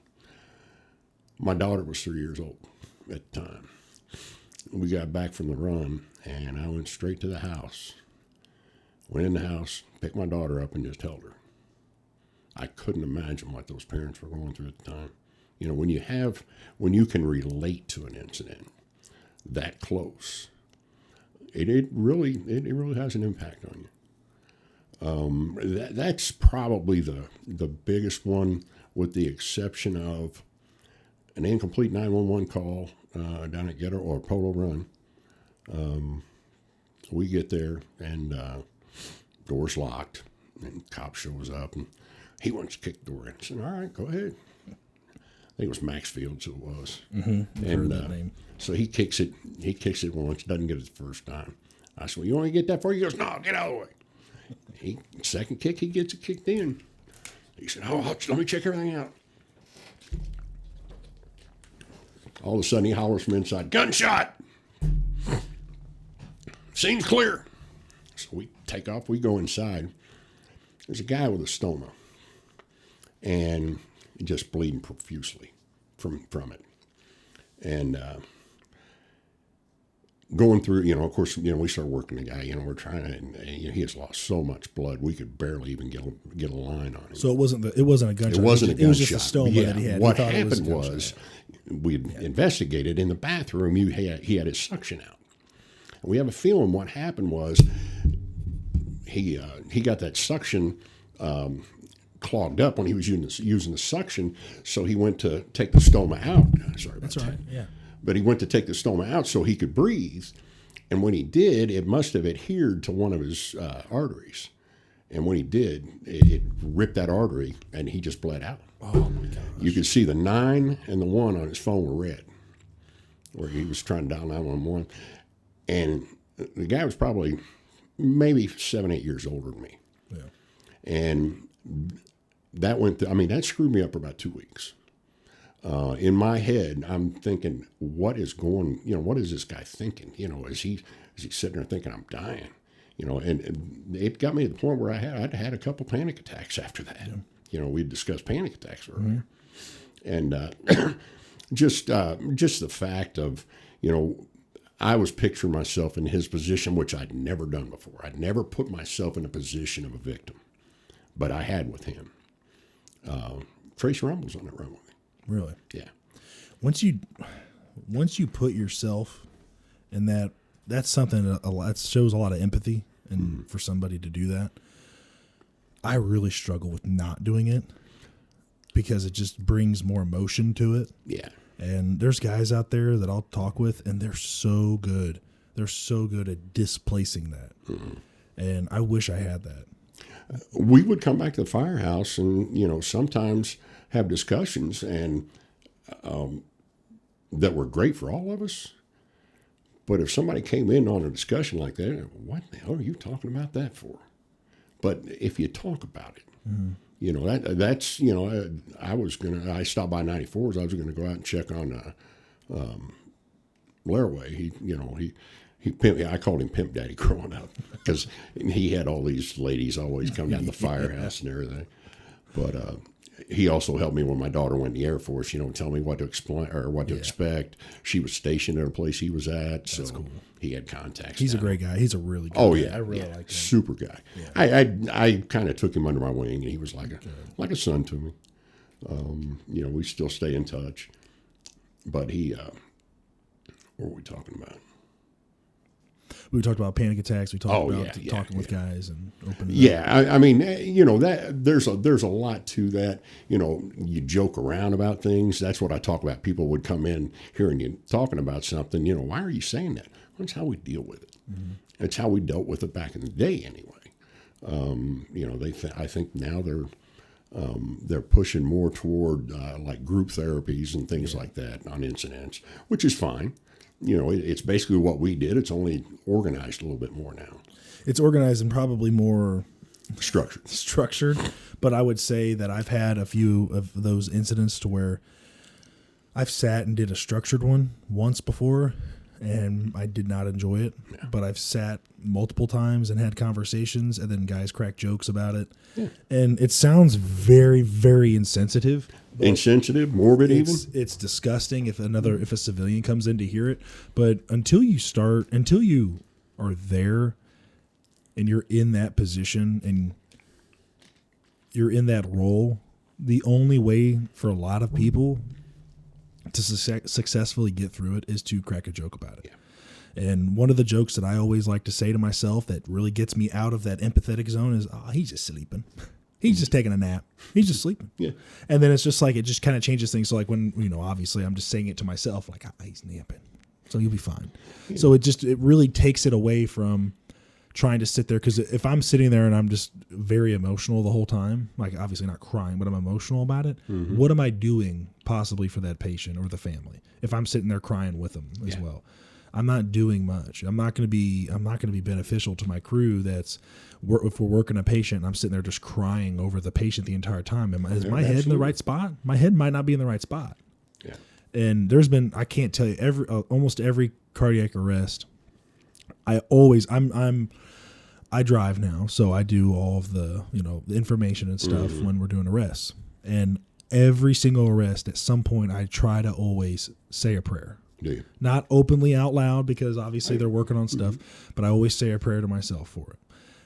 My daughter was 3 years old at the time. We got back from the run, and I went straight to the house. Went in the house, picked my daughter up, and just held her. I couldn't imagine what those parents were going through at the time. When you can relate to an incident that close, it really has an impact on you. That's probably the biggest one, with the exception of an incomplete 911 call down at Getter or Polo Run. We get there and door's locked, and cop shows up and he wants to kick the door in. I said, "All right, go ahead." I think it was Maxfield, so it was. Mm-hmm. And that name. So he kicks it. He kicks it once, doesn't get it the first time. I said, "Well, you want to get that for you?" He goes, "No, get out of the way." Second kick, he gets it kicked in. He said, "Oh, let me check everything out." All of a sudden, he hollers from inside, "Gunshot! Scene's clear." So we take off. We go inside. There's a guy with a stoma, and just bleeding profusely from it. And going through, of course, we started working the guy. We're trying to, and he has lost so much blood, we could barely even get a line on him. So it wasn't a gunshot. It wasn't a gunshot. It was just a stoma that he had. What happened was, we investigated in the bathroom. He had his suction out. And we have a feeling what happened was he got that suction clogged up when he was using the suction, so he went to take the stoma out. Sorry about That's that. right. Yeah. But he went to take the stoma out so he could breathe, and when he did, it must have adhered to one of his arteries. And when he did, it ripped that artery, and he just bled out. Oh my gosh. You could see the 9 and the 1 on his phone were red, where he was trying to dial 911. And the guy was probably maybe 7, 8 years older than me. Yeah. And that went through, that screwed me up for about 2 weeks. In my head, I'm thinking, what is this guy thinking? Is he sitting there thinking I'm dying? And it got me to the point where I'd had a couple panic attacks after that. Yeah. We'd discussed panic attacks earlier. Mm-hmm. And just the fact of, I was picturing myself in his position, which I'd never done before. I'd never put myself in a position of a victim, but I had with him. Trace Rumble's on that run with me. Really? Yeah. Once you put yourself in that's something that shows a lot of empathy, and for somebody to do that, I really struggle with not doing it because it just brings more emotion to it. Yeah. And there's guys out there that I'll talk with, and they're so good. They're so good at displacing that. Mm-hmm. And I wish I had that. We would come back to the firehouse and, sometimes have discussions and that were great for all of us. But if somebody came in on a discussion like that, what the hell are you talking about that for? But if you talk about it, that's I stopped by 94s. I was going to go out and check on Laraway. I called him Pimp Daddy growing up because he had all these ladies always come down to the firehouse and everything. But he also helped me when my daughter went in the Air Force, tell me what to explain or what to expect. She was stationed at a place he was at. That's cool. He had contacts. He's a great guy. He's a really good guy. Yeah. I really like him. Super guy. Yeah. I kind of took him under my wing, and he was like a son to me. We still stay in touch. But he, what were we talking about? We talked about panic attacks. We talked about talking with guys and opening. Yeah, that there's a lot to that. You joke around about things. That's what I talk about. People would come in hearing you talking about something. Why are you saying that? Well, that's how we deal with it. Mm-hmm. It's how we dealt with it back in the day, anyway. I think now they're pushing more toward like group therapies and things like that on incidents, which is fine. it's basically what we did. It's only organized a little bit more now. It's organized and probably more Structured. But I would say that I've had a few of those incidents to where I've sat and did a structured one once before, and I did not enjoy it. Yeah. But I've sat multiple times and had conversations, and then guys crack jokes about it. Yeah. And it sounds very, very insensitive. Insensitive, morbid, it's disgusting if a civilian comes in to hear it. But until you are there and you're in that position and you're in that role, the only way for a lot of people to successfully get through it is to crack a joke about it. Yeah. And one of the jokes that I always like to say to myself that really gets me out of that empathetic zone is, oh, he's just sleeping. He's just taking a nap. He's just sleeping. Yeah. And then it's just like, it just kind of changes things. So like when, obviously I'm just saying it to myself, like, he's napping, so you'll be fine. Yeah. So it really takes it away from trying to sit there. Cause if I'm sitting there and I'm just very emotional the whole time, like obviously not crying, but I'm emotional about it. Mm-hmm. What am I doing possibly for that patient or the family? If I'm sitting there crying with them as well, I'm not doing much. I'm not going to be beneficial to my crew. If we're working a patient and I'm sitting there just crying over the patient the entire time, is my head in the right spot? My head might not be in the right spot. Yeah. And there's been, I can't tell you, almost every cardiac arrest, I drive now, so I do all of the, the information and stuff when we're doing arrests. And every single arrest, at some point, I try to always say a prayer. Do you? Not openly out loud, because obviously they're working on stuff, but I always say a prayer to myself for it.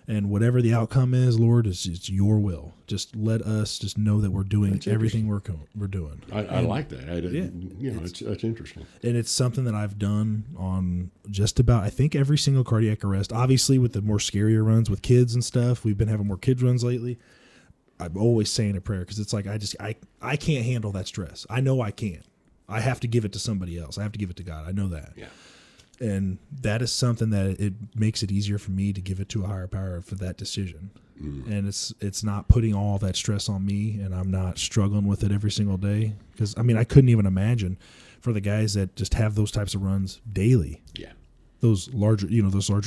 And whatever the outcome is, Lord, it's your will. Just let us just know that we're doing everything we're doing. I like that. It's interesting. And it's something that I've done on just about, I think, every single cardiac arrest. Obviously, with the more scarier runs with kids and stuff, we've been having more kids runs lately. I'm always saying a prayer, because it's like I can't handle that stress. I know I can't. I have to give it to somebody else. I have to give it to God. I know that. Yeah. And that is something that it makes it easier for me to give it to a higher power for that decision. Mm. And it's not putting all that stress on me, and I'm not struggling with it every single day. Because, I couldn't even imagine for the guys that just have those types of runs daily. Yeah. Those larger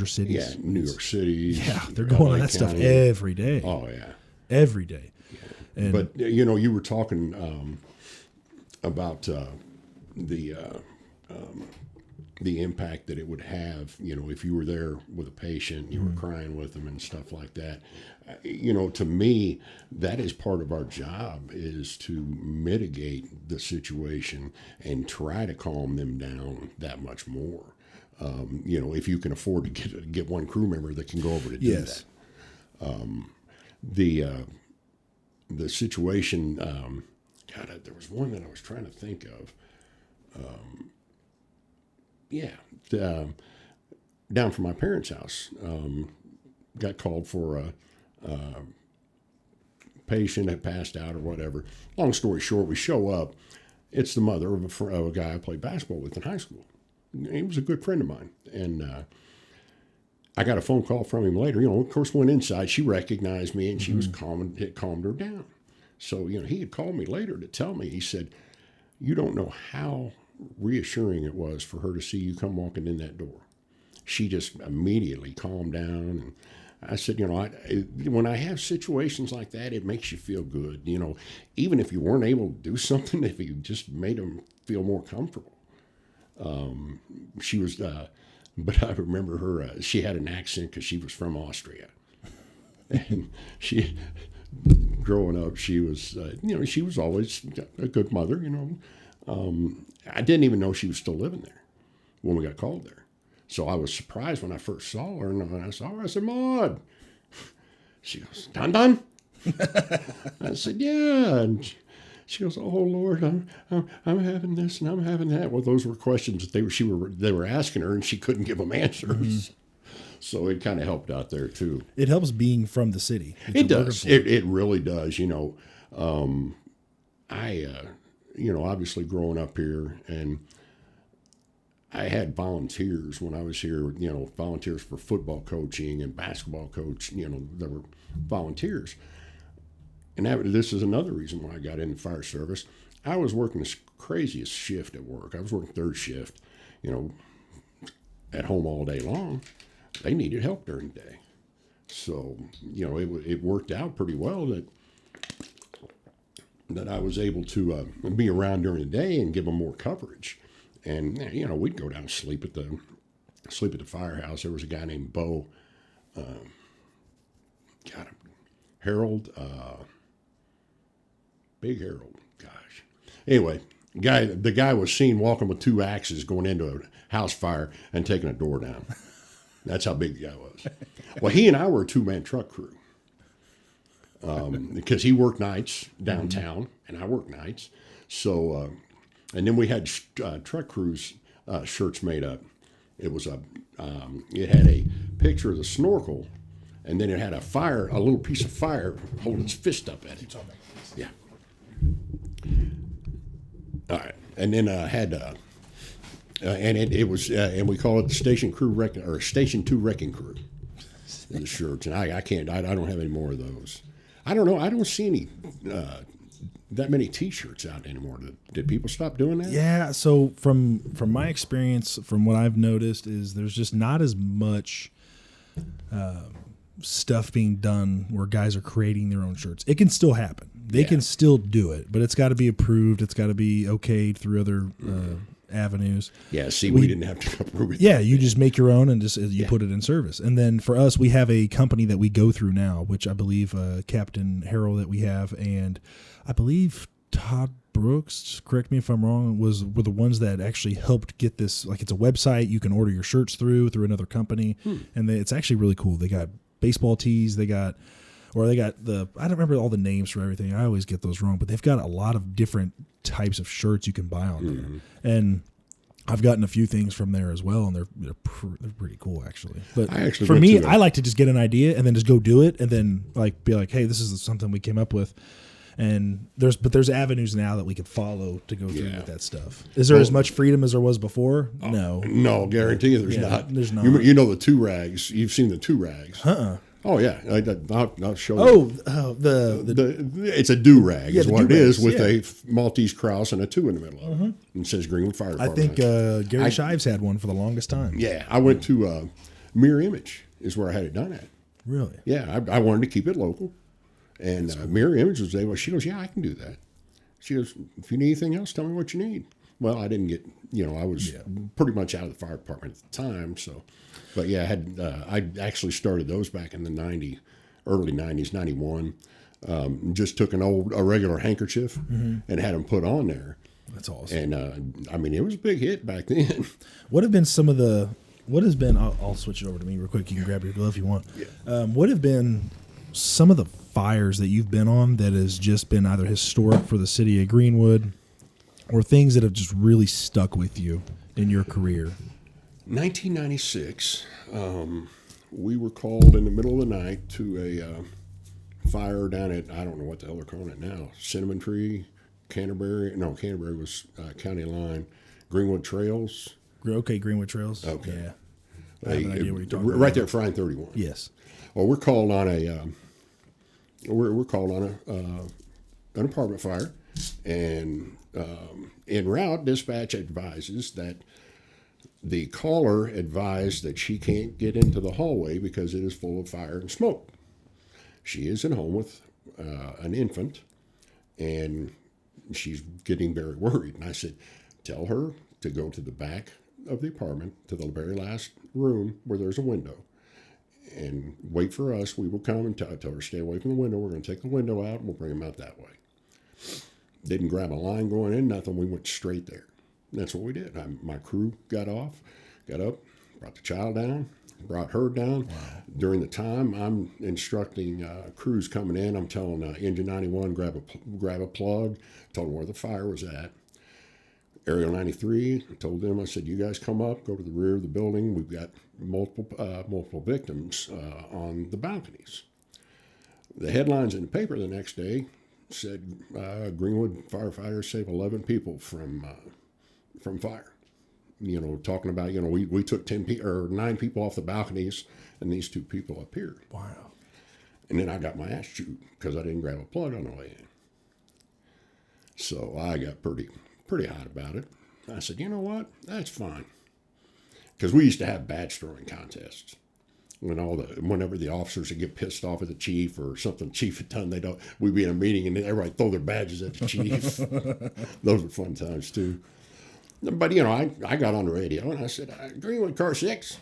cities. Yeah, New York City. Yeah, they're going on that stuff every day. Oh, yeah. Every day. Yeah. And, but, you were talking about the impact that it would have, if you were there with a patient, you were crying with them and stuff like that. To me, that is part of our job, is to mitigate the situation and try to calm them down that much more. If you can afford to get one crew member that can go over to do that. The situation, there was one that I was trying to think of. Down from my parents' house, got called for a patient had passed out or whatever. Long story short, we show up. It's the mother of a guy I played basketball with in high school. He was a good friend of mine. And I got a phone call from him later. Of course, went inside. She recognized me, and she was calm. It calmed her down. So, he had called me later to tell me, he said, you don't know how reassuring it was for her to see you come walking in that door. She just immediately calmed down. And I said, when I have situations like that, it makes you feel good. Even if you weren't able to do something, if you just made them feel more comfortable. She was, but I remember her, she had an accent because she was from Austria. And growing up, she was, she was always a good mother, I didn't even know she was still living there when we got called there. So I was surprised when I first saw her, and when I saw her, I said, Maud. She goes, Don? I said, yeah. And she goes, oh, Lord, I'm having this and I'm having that. Well, those were questions that they were asking her, and she couldn't give them answers. Mm-hmm. So it kind of helped out there, too. It helps being from the city. It does. It really does. Obviously growing up here, and I had volunteers when I was here, volunteers for football coaching and basketball coach, there were volunteers. And this is another reason why I got in the fire service. I was working the craziest shift at work. I was working third shift, at home all day long, they needed help during the day. So, it worked out pretty well that I was able to be around during the day and give them more coverage. And, we'd go down and sleep at the firehouse. There was a guy named Bo, Harold, Big Harold, gosh. Anyway, the guy was seen walking with 2 axes going into a house fire and taking a door down. That's how big the guy was. Well, he and I were a 2-man truck crew. Because he worked nights downtown and I worked nights. So, and then we had truck crews shirts made up. It was it had a picture of the snorkel, and then it had a little piece of fire holding its fist up at it. Yeah. All right, and then had and it was and we call it the Station 2 Wrecking Crew. The shirts, and I don't have any more of those. I don't know. I don't see any that many T-shirts out anymore. Did people stop doing that? Yeah. So from my experience, from what I've noticed, is there's just not as much stuff being done where guys are creating their own shirts. It can still happen. They can still do it, but it's got to be approved. It's got to be okayed through other avenues. Yeah. See, we didn't have to approve it. Yeah, you just make your own and just put it in service. And then for us, we have a company that we go through now, which I believe Captain Harrell that we have, and I believe Todd Brooks, correct me if I'm wrong, were the ones that actually helped get this. Like, it's a website you can order your shirts through another company, and it's actually really cool. They got baseball tees, they got I don't remember all the names for everything. I always get those wrong, but they've got a lot of different types of shirts you can buy on there. And I've gotten a few things from there as well, and they're pretty cool actually. But for me, I like to just get an idea and then just go do it, and then be like, hey, this is something we came up with. And there's avenues now that we could follow to go through with that stuff. Is there as much freedom as there was before? No, guarantee you there's not. There's not. You know the 2 rags. You've seen the 2 rags. Oh yeah, I'll show you. It's a do-rag is what it is, with a Maltese cross and a 2 in the middle of it. And it says Greenwood Fire Department. I think Gary Shives had one for the longest time. Yeah, I went to Mirror Image is where I had it done at. Really? Yeah, I wanted to keep it local. And Mirror Image was able, she goes, yeah, I can do that. She goes, if you need anything else, tell me what you need. Well, I didn't get, I was pretty much out of the fire department at the time. So, but yeah, I actually started those back in the early 90s, 91. Just took a regular handkerchief and had them put on there. That's awesome. And it was a big hit back then. What has been, I'll switch it over to me real quick. You can grab your glove if you want. Yeah. What have been some of the fires that you've been on that has just been either historic for the city of Greenwood or things that have just really stuck with you in your career? 1996, we were called in the middle of the night to a fire down at, I don't know what the hell they're calling it now, Cinnamon Tree, Canterbury was county line, Greenwood Trails. Okay, Greenwood Trails. Okay. Yeah. I have an idea what you're talking about. Right there at Frying 31. Yes. Well, we're called on an apartment fire, and en route, dispatch advises that the caller advised that she can't get into the hallway because it is full of fire and smoke. She is at home with an infant, and she's getting very worried. And I said, tell her to go to the back of the apartment, to the very last room where there's a window, and wait for us. We will come and tell her, stay away from the window. We're going to take the window out, and we'll bring them out that way. Didn't grab a line going in, nothing. We went straight there. And that's what we did. My crew got up, brought the child down, brought her down. Wow. During the time, I'm instructing crews coming in. I'm telling Engine 91, grab a plug, told them where the fire was at. Aerial 93, I told them, I said, you guys come up, go to the rear of the building. We've got multiple victims on the balconies. The headlines in the paper the next day said, Greenwood firefighters save 11 people from fire. Talking about, we took 9 people off the balconies, and these 2 people appeared. Wow. And then I got my ass chewed because I didn't grab a plug on the way in. So I got pretty hot about it. I said, you know what? That's fine. because we used to have badge throwing contests. Whenever the officers would get pissed off at the chief or something the chief had done, we'd be in a meeting and everybody throw their badges at the chief. Those were fun times too. But I got on the radio and I said, Greenwood Car 6.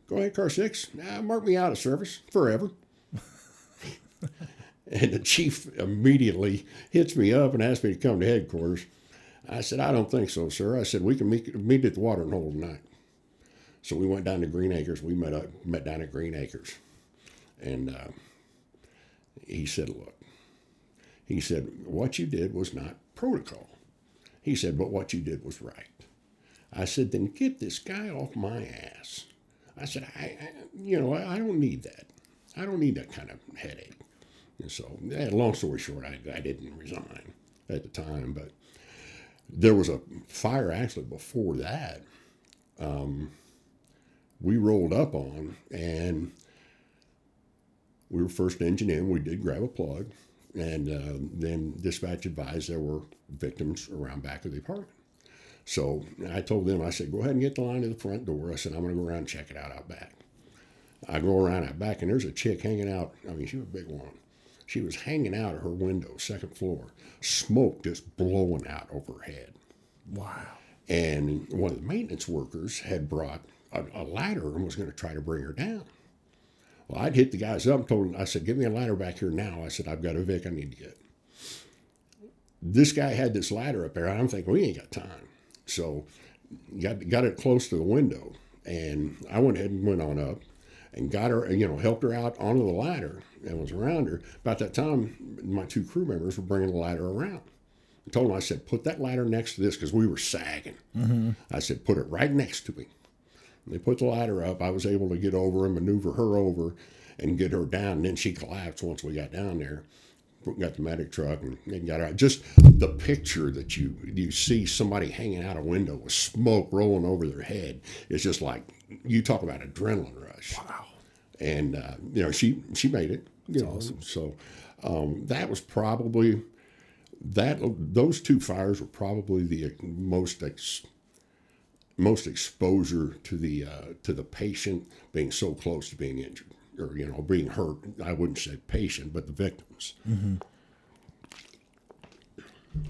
Go ahead, Car 6. Mark me out of service forever. And the chief immediately hits me up and asks me to come to headquarters. I said, I don't think so, sir. I said, we can meet at the watering hole tonight. So we went down to Green Acres. We met down at Green Acres. And he said, look, what you did was not protocol. He said, but what you did was right. I said, then get this guy off my ass. I said, I don't need that. I don't need that kind of headache. And so, long story short, I didn't resign at the time. But there was a fire actually before that. We rolled up on, and we were first engine in. We did grab a plug, and then dispatch advised there were victims around back of the apartment. So I told them, I said, go ahead and get the line to the front door. I said, I'm going to go around and check it out back. I go around out back, and there's a chick hanging out. I mean, she was a big woman. She was hanging out of her window, second floor, smoke just blowing out over her head. Wow. And one of the maintenance workers had brought a ladder and was going to try to bring her down. Well, I'd hit the guys up and told them, I said, give me a ladder back here now. I said, I've got a Vic I need to get. This guy had this ladder up there. I'm thinking, we ain't got time. So got it close to the window. And I went ahead and went on up and got her, helped her out onto the ladder and was around her. About that time, my two crew members were bringing the ladder around. I told them, I said, put that ladder next to this because we were sagging. Mm-hmm. I said, put it right next to me. They put the ladder up. I was able to get over and maneuver her over and get her down. And then she collapsed once we got down there. Got the medic truck and got her out. Just the picture that you see somebody hanging out a window with smoke rolling over their head. It's just like, you talk about adrenaline rush. Wow. And, she made it. That's awesome. So that was probably, those two fires were probably the most exposure to the patient being so close to being injured or being hurt. I wouldn't say patient, but the victims. Mm-hmm.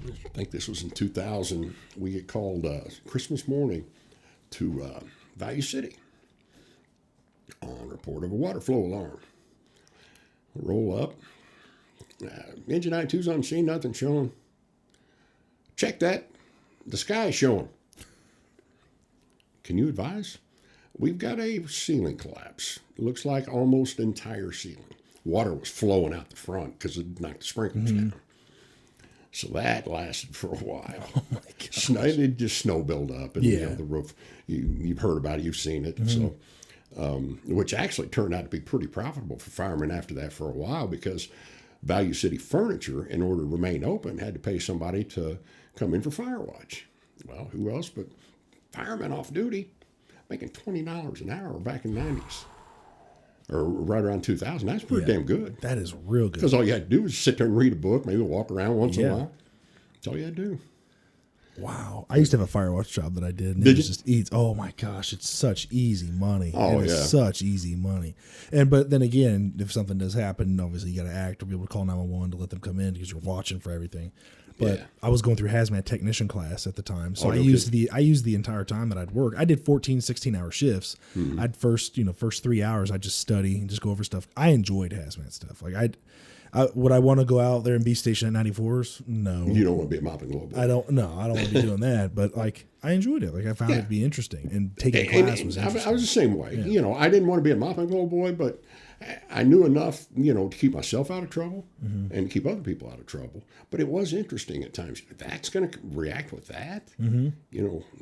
I think this was in 2000. We get called Christmas morning to Value City on report of a water flow alarm. Roll up. Engine I2's on scene, nothing showing. Check that. The sky is showing. Can you advise? We've got a ceiling collapse. It looks like almost entire ceiling. Water was flowing out the front because it knocked the sprinklers down. So that lasted for a while. Oh my gosh. It just snow build up and the roof. You've heard about it. You've seen it. Mm-hmm. So, which actually turned out to be pretty profitable for firemen after that for a while because Value City Furniture, in order to remain open, had to pay somebody to come in for fire watch. Well, who else but firemen off duty, making $20 an hour back in the 90s. Or right around 2000. That's pretty damn good. That is real good. Because all you had to do was sit there and read a book, maybe walk around once in a while. That's all you had to do. Wow. I used to have a fire watch job that I did. And Did it was you? just easy. Oh my gosh, it's such easy money. Oh, it is such easy money. But then again, if something does happen, obviously you got to act or be able to call 911 to let them come in because you're watching for everything. But I was going through hazmat technician class at the time. So I used the entire time that I'd work. I did 14, 16-hour shifts. Mm-hmm. I'd first 3 hours, I'd just study and just go over stuff. I enjoyed hazmat stuff. Like would I want to go out there and be stationed at 94s? No. You don't want to be a mopping globe. I don't want to be doing that. But like I enjoyed it. Like I found it to be interesting. And taking a class was interesting. I was the same way. Yeah. I didn't want to be a mopping globe boy, but I knew enough, to keep myself out of trouble and keep other people out of trouble. But it was interesting at times. That's going to react with that,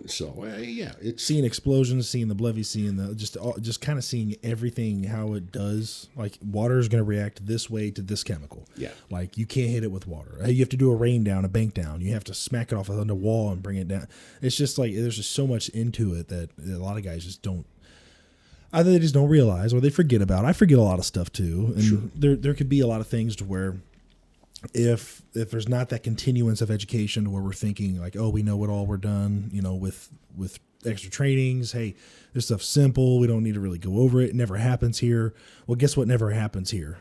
So it's seeing explosions, seeing the Blevy, seeing the just kind of seeing everything how it does. Like water is going to react this way to this chemical. Yeah, like you can't hit it with water. You have to do a rain down, a bank down. You have to smack it off on the wall and bring it down. It's just like there's just so much into it that a lot of guys just don't. Either they just don't realize or they forget about. I forget a lot of stuff too. And there could be a lot of things to where if there's not that continuance of education to where we're thinking like, oh, we know it all, we're done, with extra trainings. Hey, this stuff's simple. We don't need to really go over it. It never happens here. Well, guess what never happens here?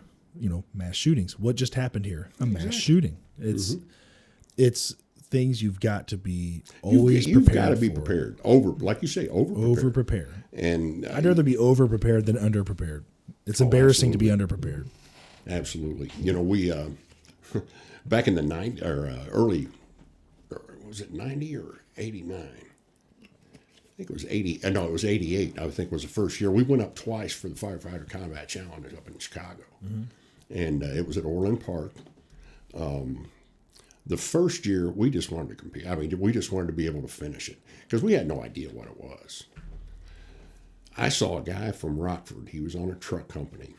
Mass shootings. What just happened here? A mass shooting. It's things you've got to be always prepared. You've got to be prepared. Like you say, over prepared. And I'd rather be over prepared than under prepared. It's embarrassing to be under prepared. Absolutely. We back in the early, was it 90 or 89? I think it was 80. No, it was 88. I think was the first year. We went up twice for the Firefighter Combat Challenge up in Chicago, and it was at Orland Park. The first year, we just wanted to compete. I mean, we just wanted to be able to finish it because we had no idea what it was. I saw a guy from Rockford. He was on a truck company.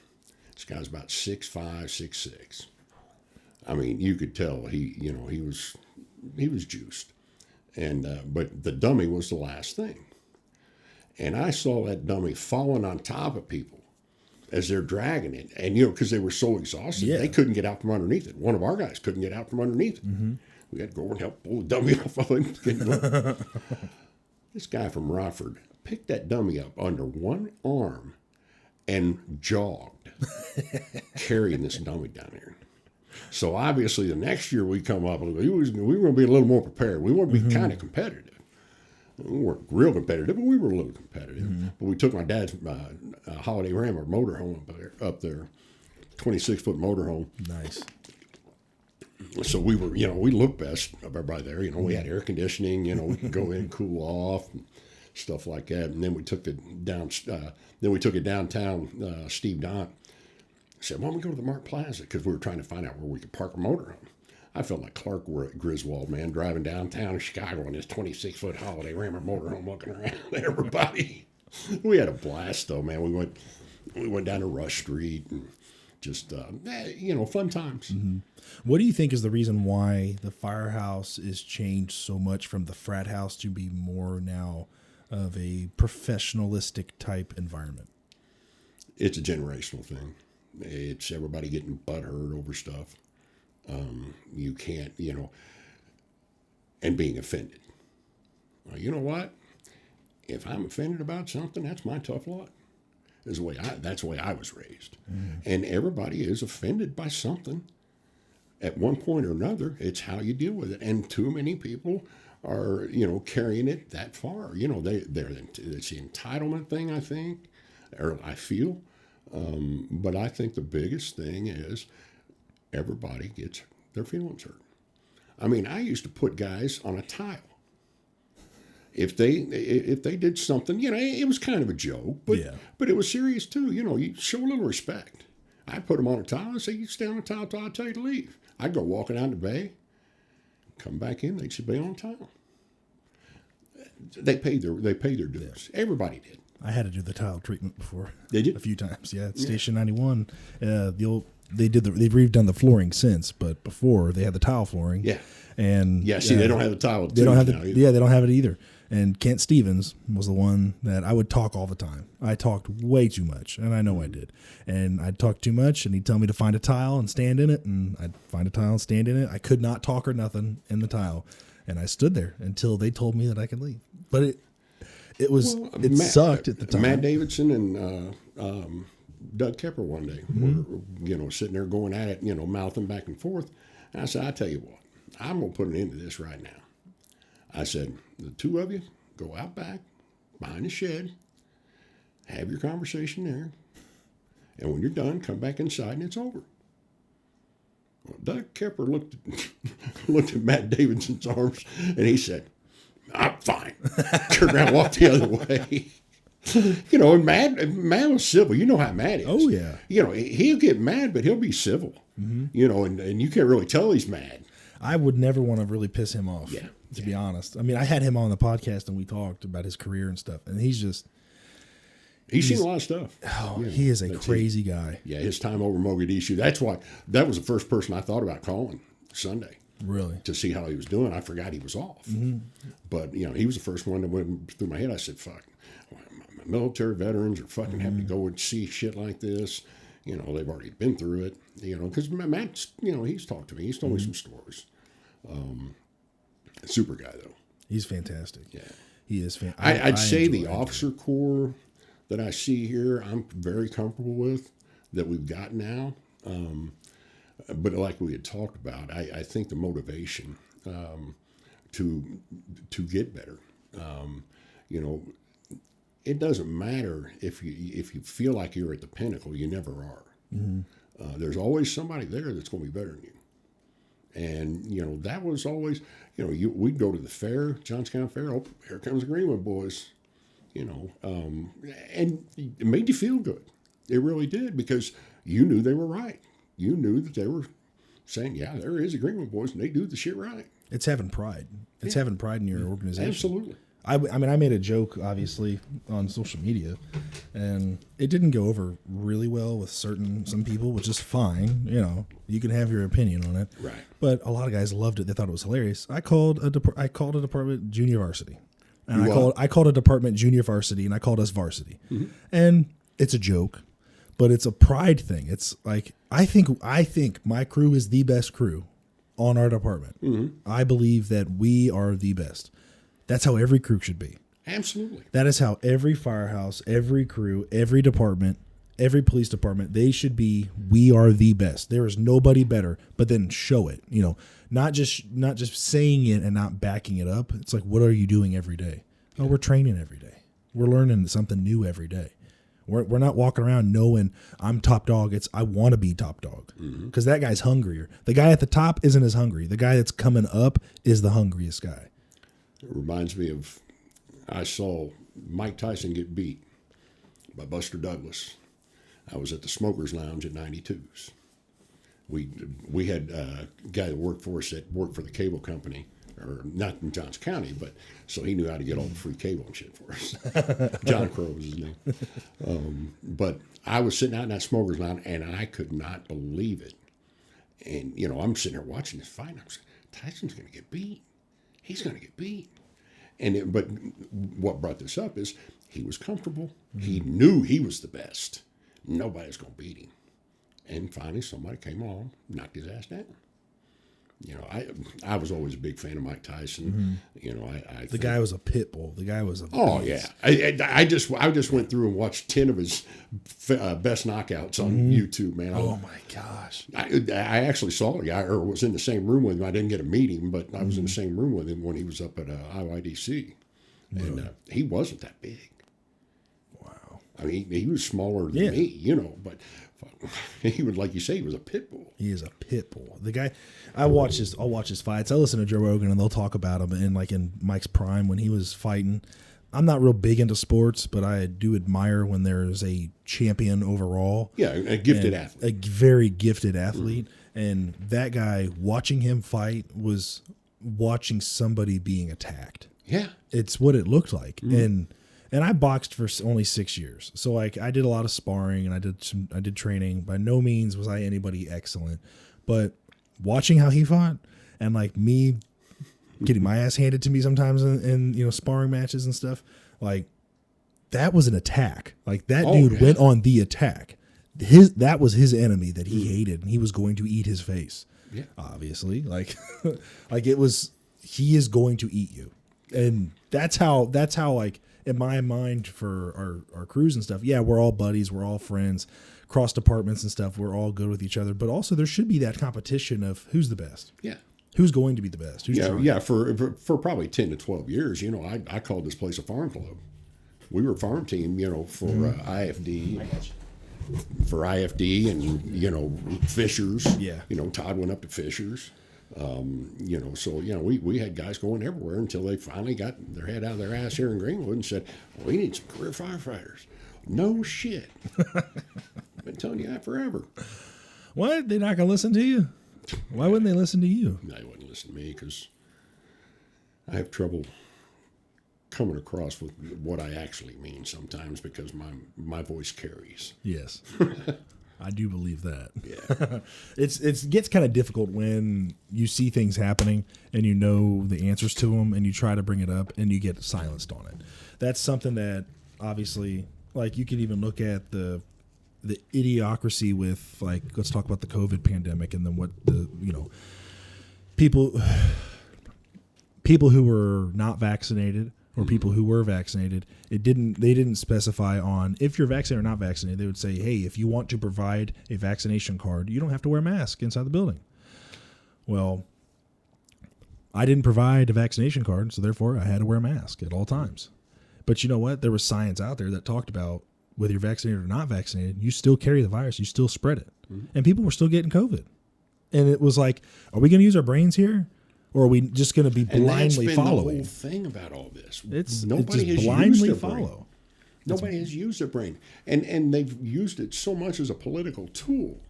This guy's about 6'5", 6'6". I mean, you could tell he was juiced, and but the dummy was the last thing. And I saw that dummy falling on top of people as they're dragging it, and because they were so exhausted, they couldn't get out from underneath it. One of our guys couldn't get out from underneath it. We had to go and help pull the dummy off of him. This guy from Rockford picked that dummy up under one arm and jogged, carrying this dummy down there. So obviously the next year we come up, we were going to be a little more prepared. We want to be kind of competitive. We weren't real competitive, but we were a little competitive. But we took my dad's Holiday Ram or motorhome up there, 26-foot motorhome. Nice. So we were, we looked best of everybody there. We had air conditioning. We could go in, cool off, and stuff like that. And then we took it down. Then we took it downtown. Steve Don said, "Why don't we go to the Mark Plaza?" Because we were trying to find out where we could park a motorhome. I felt like Clark Griswold, man, driving downtown Chicago in his 26-foot Holiday Ram motorhome, looking around at everybody. We had a blast, though, man. We went down to Rush Street and just, fun times. What do you think is the reason why the firehouse is changed so much from the frat house to be more now of a professionalistic type environment? It's a generational thing. It's everybody getting butthurt over stuff. You can't, and being offended. Well, you know what? If I'm offended about something, that's my tough luck. That's the way I was raised. And everybody is offended by something at one point or another. It's how you deal with it. And too many people are, carrying it that far. It's the entitlement thing, I think, or I feel. But I think the biggest thing is everybody gets their feelings hurt. I mean, I used to put guys on a tile. If they did something, it was kind of a joke, but it was serious too. You show a little respect. I put them on a tile and say, "You stay on the tile till I tell you to leave." I'd go walking out the bay, come back in, they'd be on the tile. They paid their dues. Yeah. Everybody did. I had to do the tile treatment before. Did you? A few times, yeah. At Station 91, they've redone the flooring since, but before they had the tile flooring. Yeah. And they don't have the tile. They don't have they don't have it either. And Kent Stevens was the one that I would talk all the time. I talked way too much, and I know I did. And I'd talk too much, and he'd tell me to find a tile and stand in it, and I'd find a tile and stand in it. I could not talk or nothing in the tile, and I stood there until they told me that I could leave. But it sucked at the time. Matt Davidson and Doug Kepper one day were sitting there going at it, mouthing back and forth. And I said, "I tell you what, I'm going to put an end to this right now." I said, "The two of you go out back behind the shed, have your conversation there, and when you're done, come back inside and it's over." Well, Doug Kepper looked at Matt Davidson's arms and he said, "I'm fine." Turned around and walked the other way. And Matt was civil. You know how Matt is. Oh, yeah. He'll get mad, but he'll be civil. And you can't really tell he's mad. I would never want to really piss him off, to be honest. I mean, I had him on the podcast and we talked about his career and stuff, and he's seen a lot of stuff. Oh, he is a crazy guy. Yeah, his time over Mogadishu. That was the first person I thought about calling Sunday. Really? To see how he was doing. I forgot he was off. But, he was the first one that went through my head. I said, "Fuck, my military veterans are fucking having to go and see shit like this." They've already been through it. Because Matt's, he's talked to me. He's told me some stories. Super guy, though. He's fantastic. Yeah. He is I'd say the enjoy it. officer corps that I see here, I'm very comfortable with that we've got now. But like we had talked about, I think the motivation to get better. You know, it doesn't matter if you feel like you're at the pinnacle. You never are. There's always somebody there that's going to be better than you. And you know that was always, you know, we'd go to the fair, Johns County Fair. Oh, here comes the Greenwood boys. You know, and it made you feel good. It really did, because you knew they were right. You knew that they were saying, yeah, there is a Greenwood boys, and they do the shit right. It's having pride. It's having pride in your organization. Absolutely. I mean, I made a joke, obviously, on social media, and it didn't go over really well with some people, which is fine. You know, you can have your opinion on it. Right. But a lot of guys loved it. They thought it was hilarious. I called a department junior varsity. And I called a department junior varsity, and I called us varsity. And it's a joke, but it's a pride thing. It's like, I think my crew is the best crew on our department. I believe that we are the best. That's how every crew should be. Absolutely. That is how every firehouse, every crew, every department, every police department, they should be. We are the best. There is nobody better. But then show it. You know, not just saying it and not backing it up. It's like, what are you doing every day? Oh, we're training every day. We're learning something new every day. We're not walking around knowing I'm top dog. It's I want to be top dog, because that guy's hungrier. The guy at the top isn't as hungry. The guy that's coming up is the hungriest guy. It reminds me of, I saw Mike Tyson get beat by Buster Douglas. I was at the Smokers Lounge at 92's. We had a guy that worked for us that worked for the cable company, or not in Johns County, but so he knew how to get all the free cable and shit for us. John Crow was his name. But I was sitting out in that Smokers Lounge, and I could not believe it. And, you know, I'm sitting there watching this fight, and I'm saying, Tyson's going to get beat. He's going to get beat. But what brought this up is he was comfortable. He knew he was the best. Nobody's going to beat him. And finally, somebody came along, knocked his ass down. You know, I was always a big fan of Mike Tyson. You know, The guy was a pit bull. The guy was a beast. Yeah. I just went through and watched 10 of his best knockouts on YouTube, man. Oh my gosh. I actually saw the guy, or was in the same room with him. I didn't get to meet him, but I was in the same room with him when he was up at IYDC. And he wasn't that big. Wow. I mean, he was smaller than me, you know, but he was, like you say, he was a pit bull. He is a pit bull. The guy, I'll watch his fights. I listen to Joe Rogan, and they'll talk about him. And like in Mike's prime when he was fighting, I'm not real big into sports, but I do admire when there's a champion overall. Yeah, a gifted athlete. A very gifted athlete. And that guy, watching him fight was watching somebody being attacked. Yeah. It's what it looked like. And I boxed for only 6 years. So like I did a lot of sparring, and I did training. By no means was I anybody excellent, but watching how he fought, and like me getting my ass handed to me sometimes in you know, sparring matches and stuff, like that was an attack. Like that dude went on the attack. That was his enemy that he hated, and he was going to eat his face. Yeah. Obviously. Like like it was, he is going to eat you. And that's how like in my mind for our crews and stuff, yeah, we're all buddies, we're all friends, cross departments and stuff, we're all good with each other. But also there should be that competition of who's the best. Yeah. Who's going to be the best? Who's for probably 10 to 12 years, you know, I called this place a farm club. We were a farm team, you know, for IFD. For IFD and, you know, Fishers. Yeah. You know, Todd went up to Fishers. You know, so, you know, we had guys going everywhere until they finally got their head out of their ass here in Greenwood and said, we need some career firefighters. No shit. I've been telling you that forever. What? They're not going to listen to you? Why wouldn't they listen to you? They wouldn't listen to me because I have trouble coming across with what I actually mean sometimes because my voice carries. Yes. I do believe that. Yeah. It gets kind of difficult when you see things happening and you know the answers to them and you try to bring it up and you get silenced on it. That's something that obviously, like, you can even look at the idiocracy with, like, let's talk about the COVID pandemic and then what the, you know, people who were not vaccinated or people who were vaccinated, they didn't specify on if you're vaccinated or not vaccinated. They would say, hey, if you want to provide a vaccination card, you don't have to wear a mask inside the building. Well, I didn't provide a vaccination card, so therefore I had to wear a mask at all times. But you know what? There was science out there that talked about whether you're vaccinated or not vaccinated, you still carry the virus, you still spread it. And people were still getting COVID. And it was like, are we going to use our brains here? Or are we just going to be blindly following? The whole thing about all this. Nobody has blindly used their brain. Nobody has used their brain. And they've used it so much as a political tool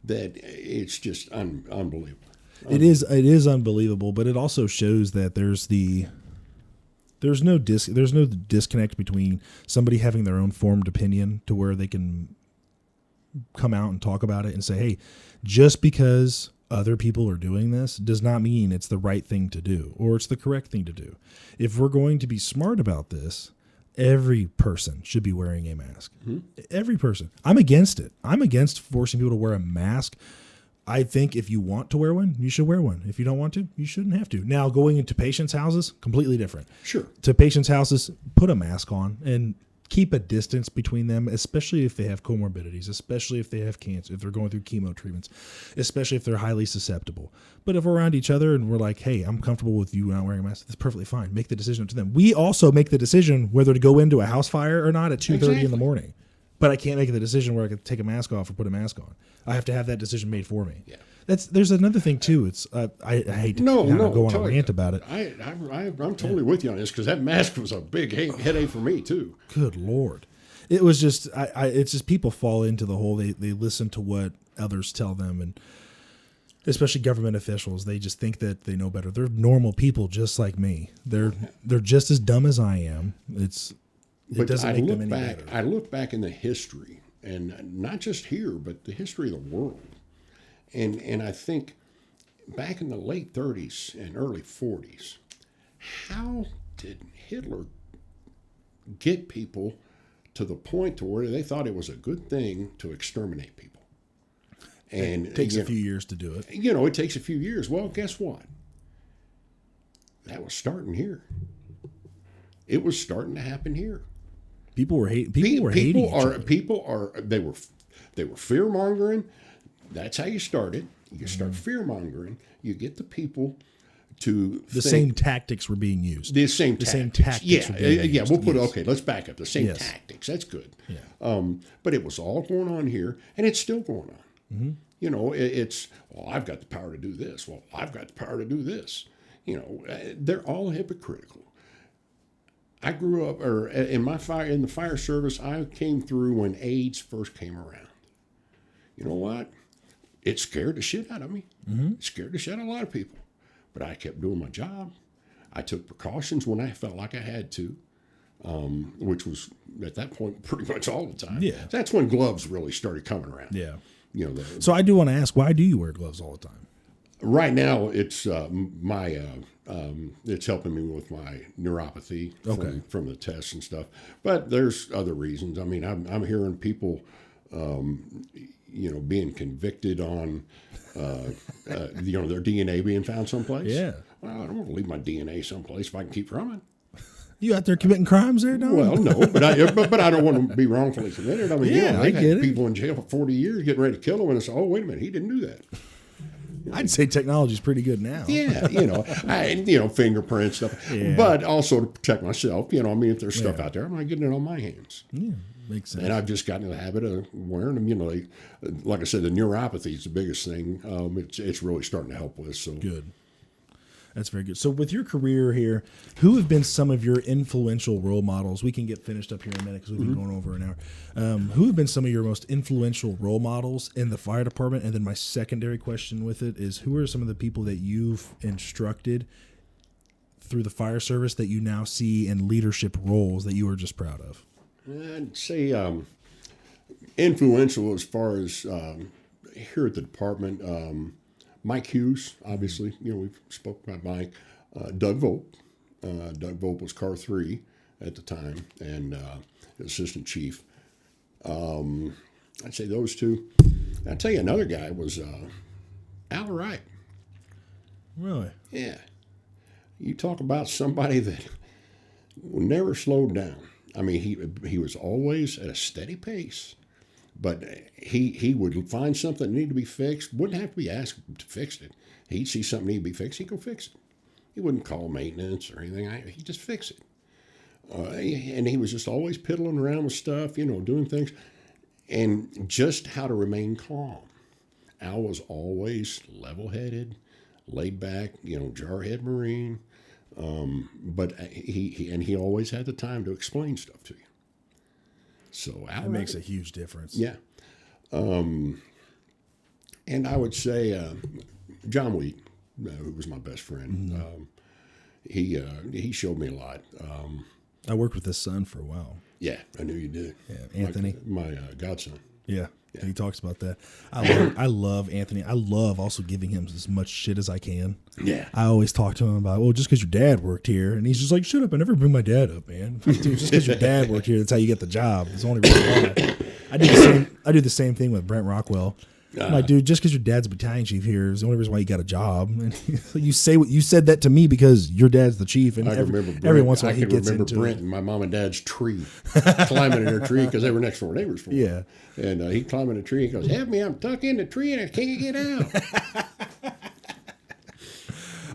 that it's just unbelievable. It is unbelievable, but it also shows that there's no disconnect between somebody having their own formed opinion to where they can come out and talk about it and say, hey, just because other people are doing this does not mean it's the right thing to do or it's the correct thing to do. If we're going to be smart about this, every person should be wearing a mask. Every person. I'm against it. I'm against forcing people to wear a mask. I think if you want to wear one, you should wear one. If you don't want to, you shouldn't have to. Now, going into patients' houses, completely different. Sure. To patients' houses, put a mask on and keep a distance between them, especially if they have comorbidities, especially if they have cancer, if they're going through chemo treatments, especially if they're highly susceptible. But if we're around each other and we're like, hey, I'm comfortable with you not wearing a mask, that's perfectly fine. Make the decision up to them. We also make the decision whether to go into a house fire or not at 2:30 in the morning. But I can't make the decision where I can take a mask off or put a mask on. I have to have that decision made for me. Yeah. There's another thing too. It's I hate to go on a rant about it. I'm totally with you on this because that mask was a big headache for me too. Good Lord, it was just it's just people fall into the whole they listen to what others tell them, and especially government officials, they just think that they know better. They're normal people just like me. They're just as dumb as I am. It doesn't make them any better. I look back in the history, and not just here, but the history of the world. And I think back in the late 30s and early 40s, how did Hitler get people to the point to where they thought it was a good thing to exterminate people? And it takes a few years to do it. It takes a few years. Well, guess what? That was starting here. It was starting to happen here. People were hating each other. They were fear mongering. That's how you start it. You start fear mongering. You get the people to the same tactics were being used. The same tactics. Yeah. Used. Let's back up. The same tactics. That's good. Yeah. But it was all going on here, and it's still going on. It's I've got the power to do this. Well, I've got the power to do this. They're all hypocritical. I grew up, in the fire service, I came through when AIDS first came around. You know what? It scared the shit out of me. It scared the shit out of a lot of people. But I kept doing my job. I took precautions when I felt like I had to, which was, at that point, pretty much all the time. Yeah. That's when gloves really started coming around. Yeah. So I do want to ask, why do you wear gloves all the time? Right now, it's it's helping me with my neuropathy from the tests and stuff. But there's other reasons. I mean, I'm hearing people, being convicted on, their DNA being found someplace. Yeah. Well, I don't want to leave my DNA someplace if I can keep from it. You out there committing crimes there, Don? Well, no, but I don't want to be wrongfully committed. I mean, I get it. People in jail for 40 years getting ready to kill them, and it's wait a minute, he didn't do that. I'd say technology's pretty good now. Yeah, fingerprint stuff, but also to protect myself. If there's stuff out there, I'm not getting it on my hands. Yeah, makes sense. And I've just gotten in the habit of wearing them. Like I said, the neuropathy is the biggest thing. It's really starting to help with. So good. That's very good. So with your career here, who have been some of your influential role models? We can get finished up here in a minute because we've been going over an hour. Who have been some of your most influential role models in the fire department? And then my secondary question with it is, who are some of the people that you've instructed through the fire service that you now see in leadership roles that you are just proud of? I'd say influential as far as here at the department. Mike Hughes, obviously, we've spoken about Mike. Doug Volpe. Doug Volpe was Car 3 at the time and assistant chief. I'd say those two. I'd tell you another guy was Al Wright. Really? Yeah. You talk about somebody that, never slowed down. I mean, he was always at a steady pace, but he would find something that needed to be fixed. Wouldn't have to be asked to fix it. He'd see something need to be fixed. He'd go fix it. He wouldn't call maintenance or anything. He'd just fix it. And he was just always piddling around with stuff, doing things, and just how to remain calm. Al was always level-headed, laid back, jarhead Marine. But he always had the time to explain stuff to you. So that makes a huge difference. Yeah. And I would say John Wheat, who was my best friend, he showed me a lot. I worked with his son for a while. Yeah, I knew you did. Yeah, Anthony, my godson. Yeah. He talks about that. I love Anthony. I love also giving him as much shit as I can. Yeah. I always talk to him about, well, just because your dad worked here. And he's just like, shut up. I never bring my dad up, man. Like, dude, just because your dad worked here, that's how you get the job. It's the only reason why. I do the same thing with Brent Rockwell. I'm like, dude, just because your dad's a battalion chief here is the only reason why you got a job. And you said that to me because your dad's the chief. And every once in a while he gets into Brent and my mom and dad's tree, climbing in their tree because they were next door neighbors for me. Yeah. And he'd climb in a tree and goes, help me, I'm tucked in the tree and I can't get out.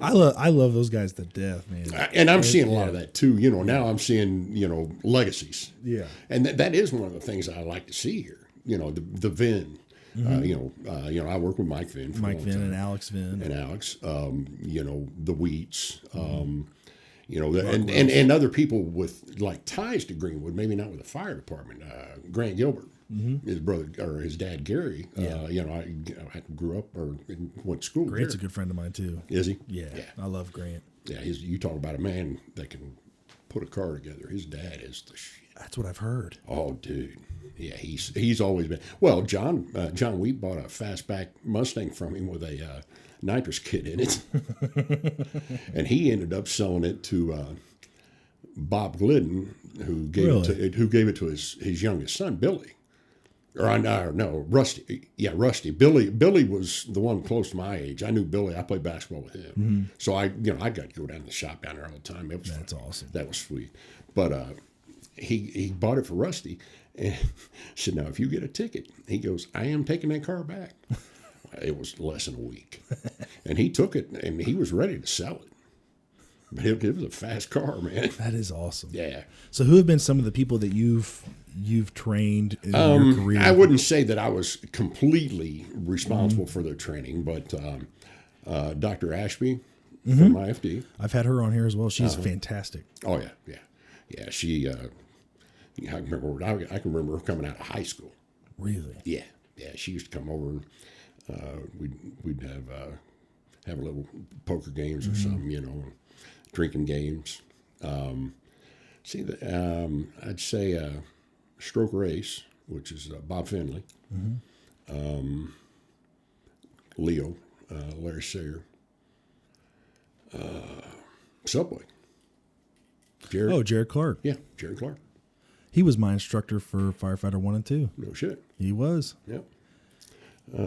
I love those guys to death, man. And I'm seeing a lot of that too. Now I'm seeing, legacies. Yeah. And that is one of the things I like to see here. The VIN. I work with Mike Vinn. Mike Vinn and Alex Vinn. And Alex, the Wheats, and other people with like ties to Greenwood, maybe not with the fire department. Grant Gilbert, his brother or his dad Gary. I grew up or went to school. Grant's a good friend of mine too. Is he? Yeah. I love Grant. Yeah, you talk about a man that can put a car together. His dad is the shit. That's what I've heard. Oh, dude. Yeah, he's always been. Well, John Wheat bought a fastback Mustang from him with a nitrous kit in it, and he ended up selling it to Bob Glidden, who gave it to his youngest son, Billy. Rusty. Yeah, Rusty. Billy was the one close to my age. I knew Billy. I played basketball with him, so I got to go down to the shop down there all the time. That's awesome. That was sweet, but. He bought it for Rusty and said, now, if you get a ticket, he goes, I am taking that car back. It was less than a week. And he took it, and he was ready to sell it. But it was a fast car, man. That is awesome. Yeah. So who have been some of the people that you've trained in your career? I wouldn't say that I was completely responsible for their training, but Dr. Ashby from IFD. I've had her on here as well. She's fantastic. Oh, yeah, yeah. Yeah, she. I can remember her coming out of high school. Really? Yeah. She used to come over and we'd have a little poker games or something, drinking games. I'd say Stroke Race, which is Bob Finley, Leo, Larry Sayer, Subway. Jared Clark. Yeah, Jared Clark. He was my instructor for Firefighter 1 and 2. No shit. He was. Yep. Gosh,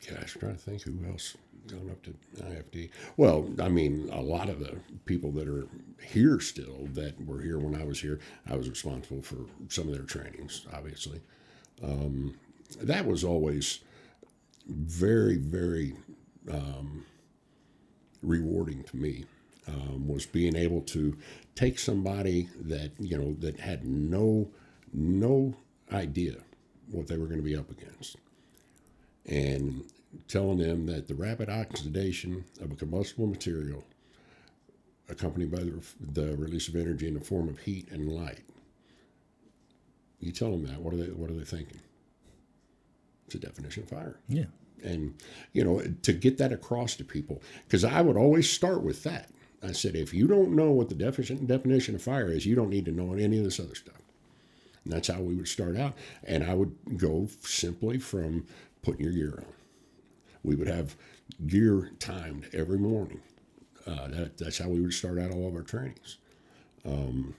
I'm trying to think who else gone up to IFD. Well, I mean, a lot of the people that are here still that were here when I was here, I was responsible for some of their trainings, obviously. That was always very, very rewarding to me. Was being able to take somebody that that had no idea what they were going to be up against, and telling them that the rapid oxidation of a combustible material, accompanied by the release of energy in the form of heat and light. You tell them that, what are they thinking? It's a definition of fire. Yeah, and to get that across to people, because I would always start with that. I said, if you don't know what the definition of fire is, you don't need to know any of this other stuff. And that's how we would start out. And I would go simply from putting your gear on. We would have gear timed every morning. That's how we would start out all of our trainings. And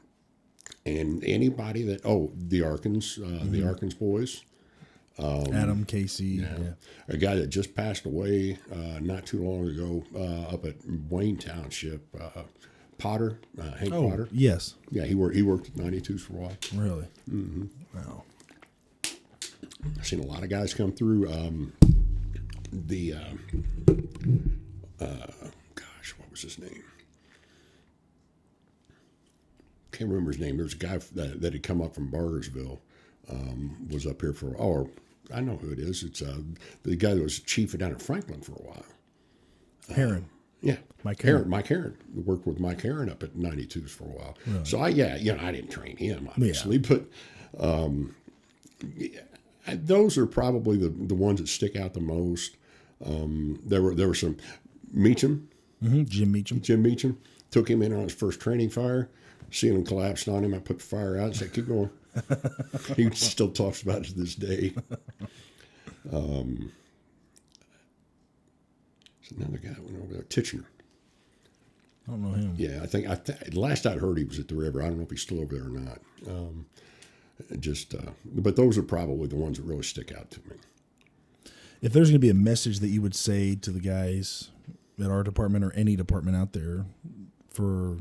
anybody that, the Arkans, the Arkans boys. Adam, Casey. Yeah. A guy that just passed away not too long ago up at Wayne Township, Potter, Hank Oh, Potter. yes. Yeah, he worked at 92s for a while. Really? Mm-hmm. Wow. I've seen a lot of guys come through. Gosh, what was his name? Can't remember his name. There's a guy that had come up from Bargersville, was up here for. Oh, I know who it is. It's the guy that was chief down in Franklin for a while. Heron. Yeah, Mike Heron. Mike Heron worked with Mike Heron up at 92s for a while. Really? So I didn't train him obviously, but those are probably the ones that stick out the most. There were some Meacham, Jim Meacham. Jim Meacham, took him in on his first training fire. Ceiling collapsed on him. I put the fire out and said, "Keep going." He still talks about it to this day. Another guy went over there, Titchener. I don't know him. Yeah, I think last I'd heard he was at the river. I don't know if he's still over there or not. But those are probably the ones that really stick out to me. If there's going to be a message that you would say to the guys at our department or any department out there for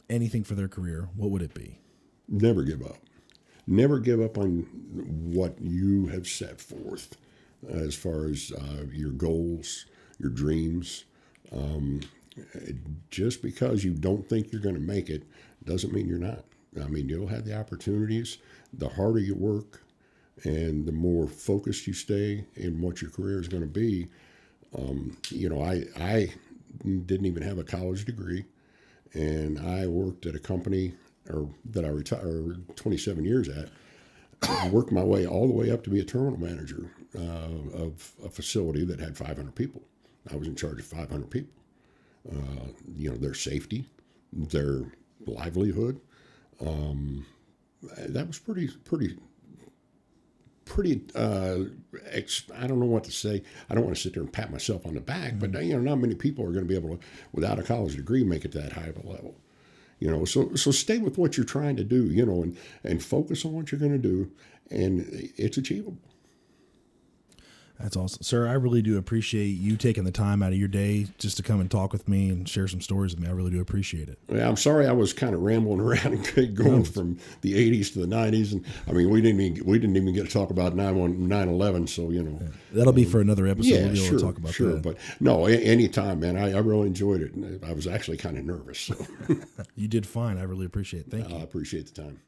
anything for their career, what would it be? Never give up. Never give up on what you have set forth as far as your goals, your dreams. Just because you don't think you're going to make it doesn't mean you're not. I mean, you'll have the opportunities. The harder you work and the more focused you stay in what your career is going to be. I didn't even have a college degree, and I worked at a company that I retired 27 years at. I worked my way all the way up to be a terminal manager of a facility that had 500 people. I was in charge of 500 people. Their safety, their livelihood. That was pretty. I don't know what to say. I don't want to sit there and pat myself on the back, but not many people are going to be able to, without a college degree, make it that high of a level. So stay with what you're trying to do, and focus on what you're going to do, and it's achievable. That's awesome. Sir, I really do appreciate you taking the time out of your day just to come and talk with me and share some stories with me. I really do appreciate it. Yeah, I'm sorry I was kind of rambling around and going from the 80s to the 90s. And I mean, we didn't even get to talk about 9/11, so, Yeah. That'll be for another episode. Yeah, we'll be able sure, to talk about sure. that. But no, anytime, man. I really enjoyed it. I was actually kind of nervous. So. You did fine. I really appreciate it. Thank you. I appreciate the time.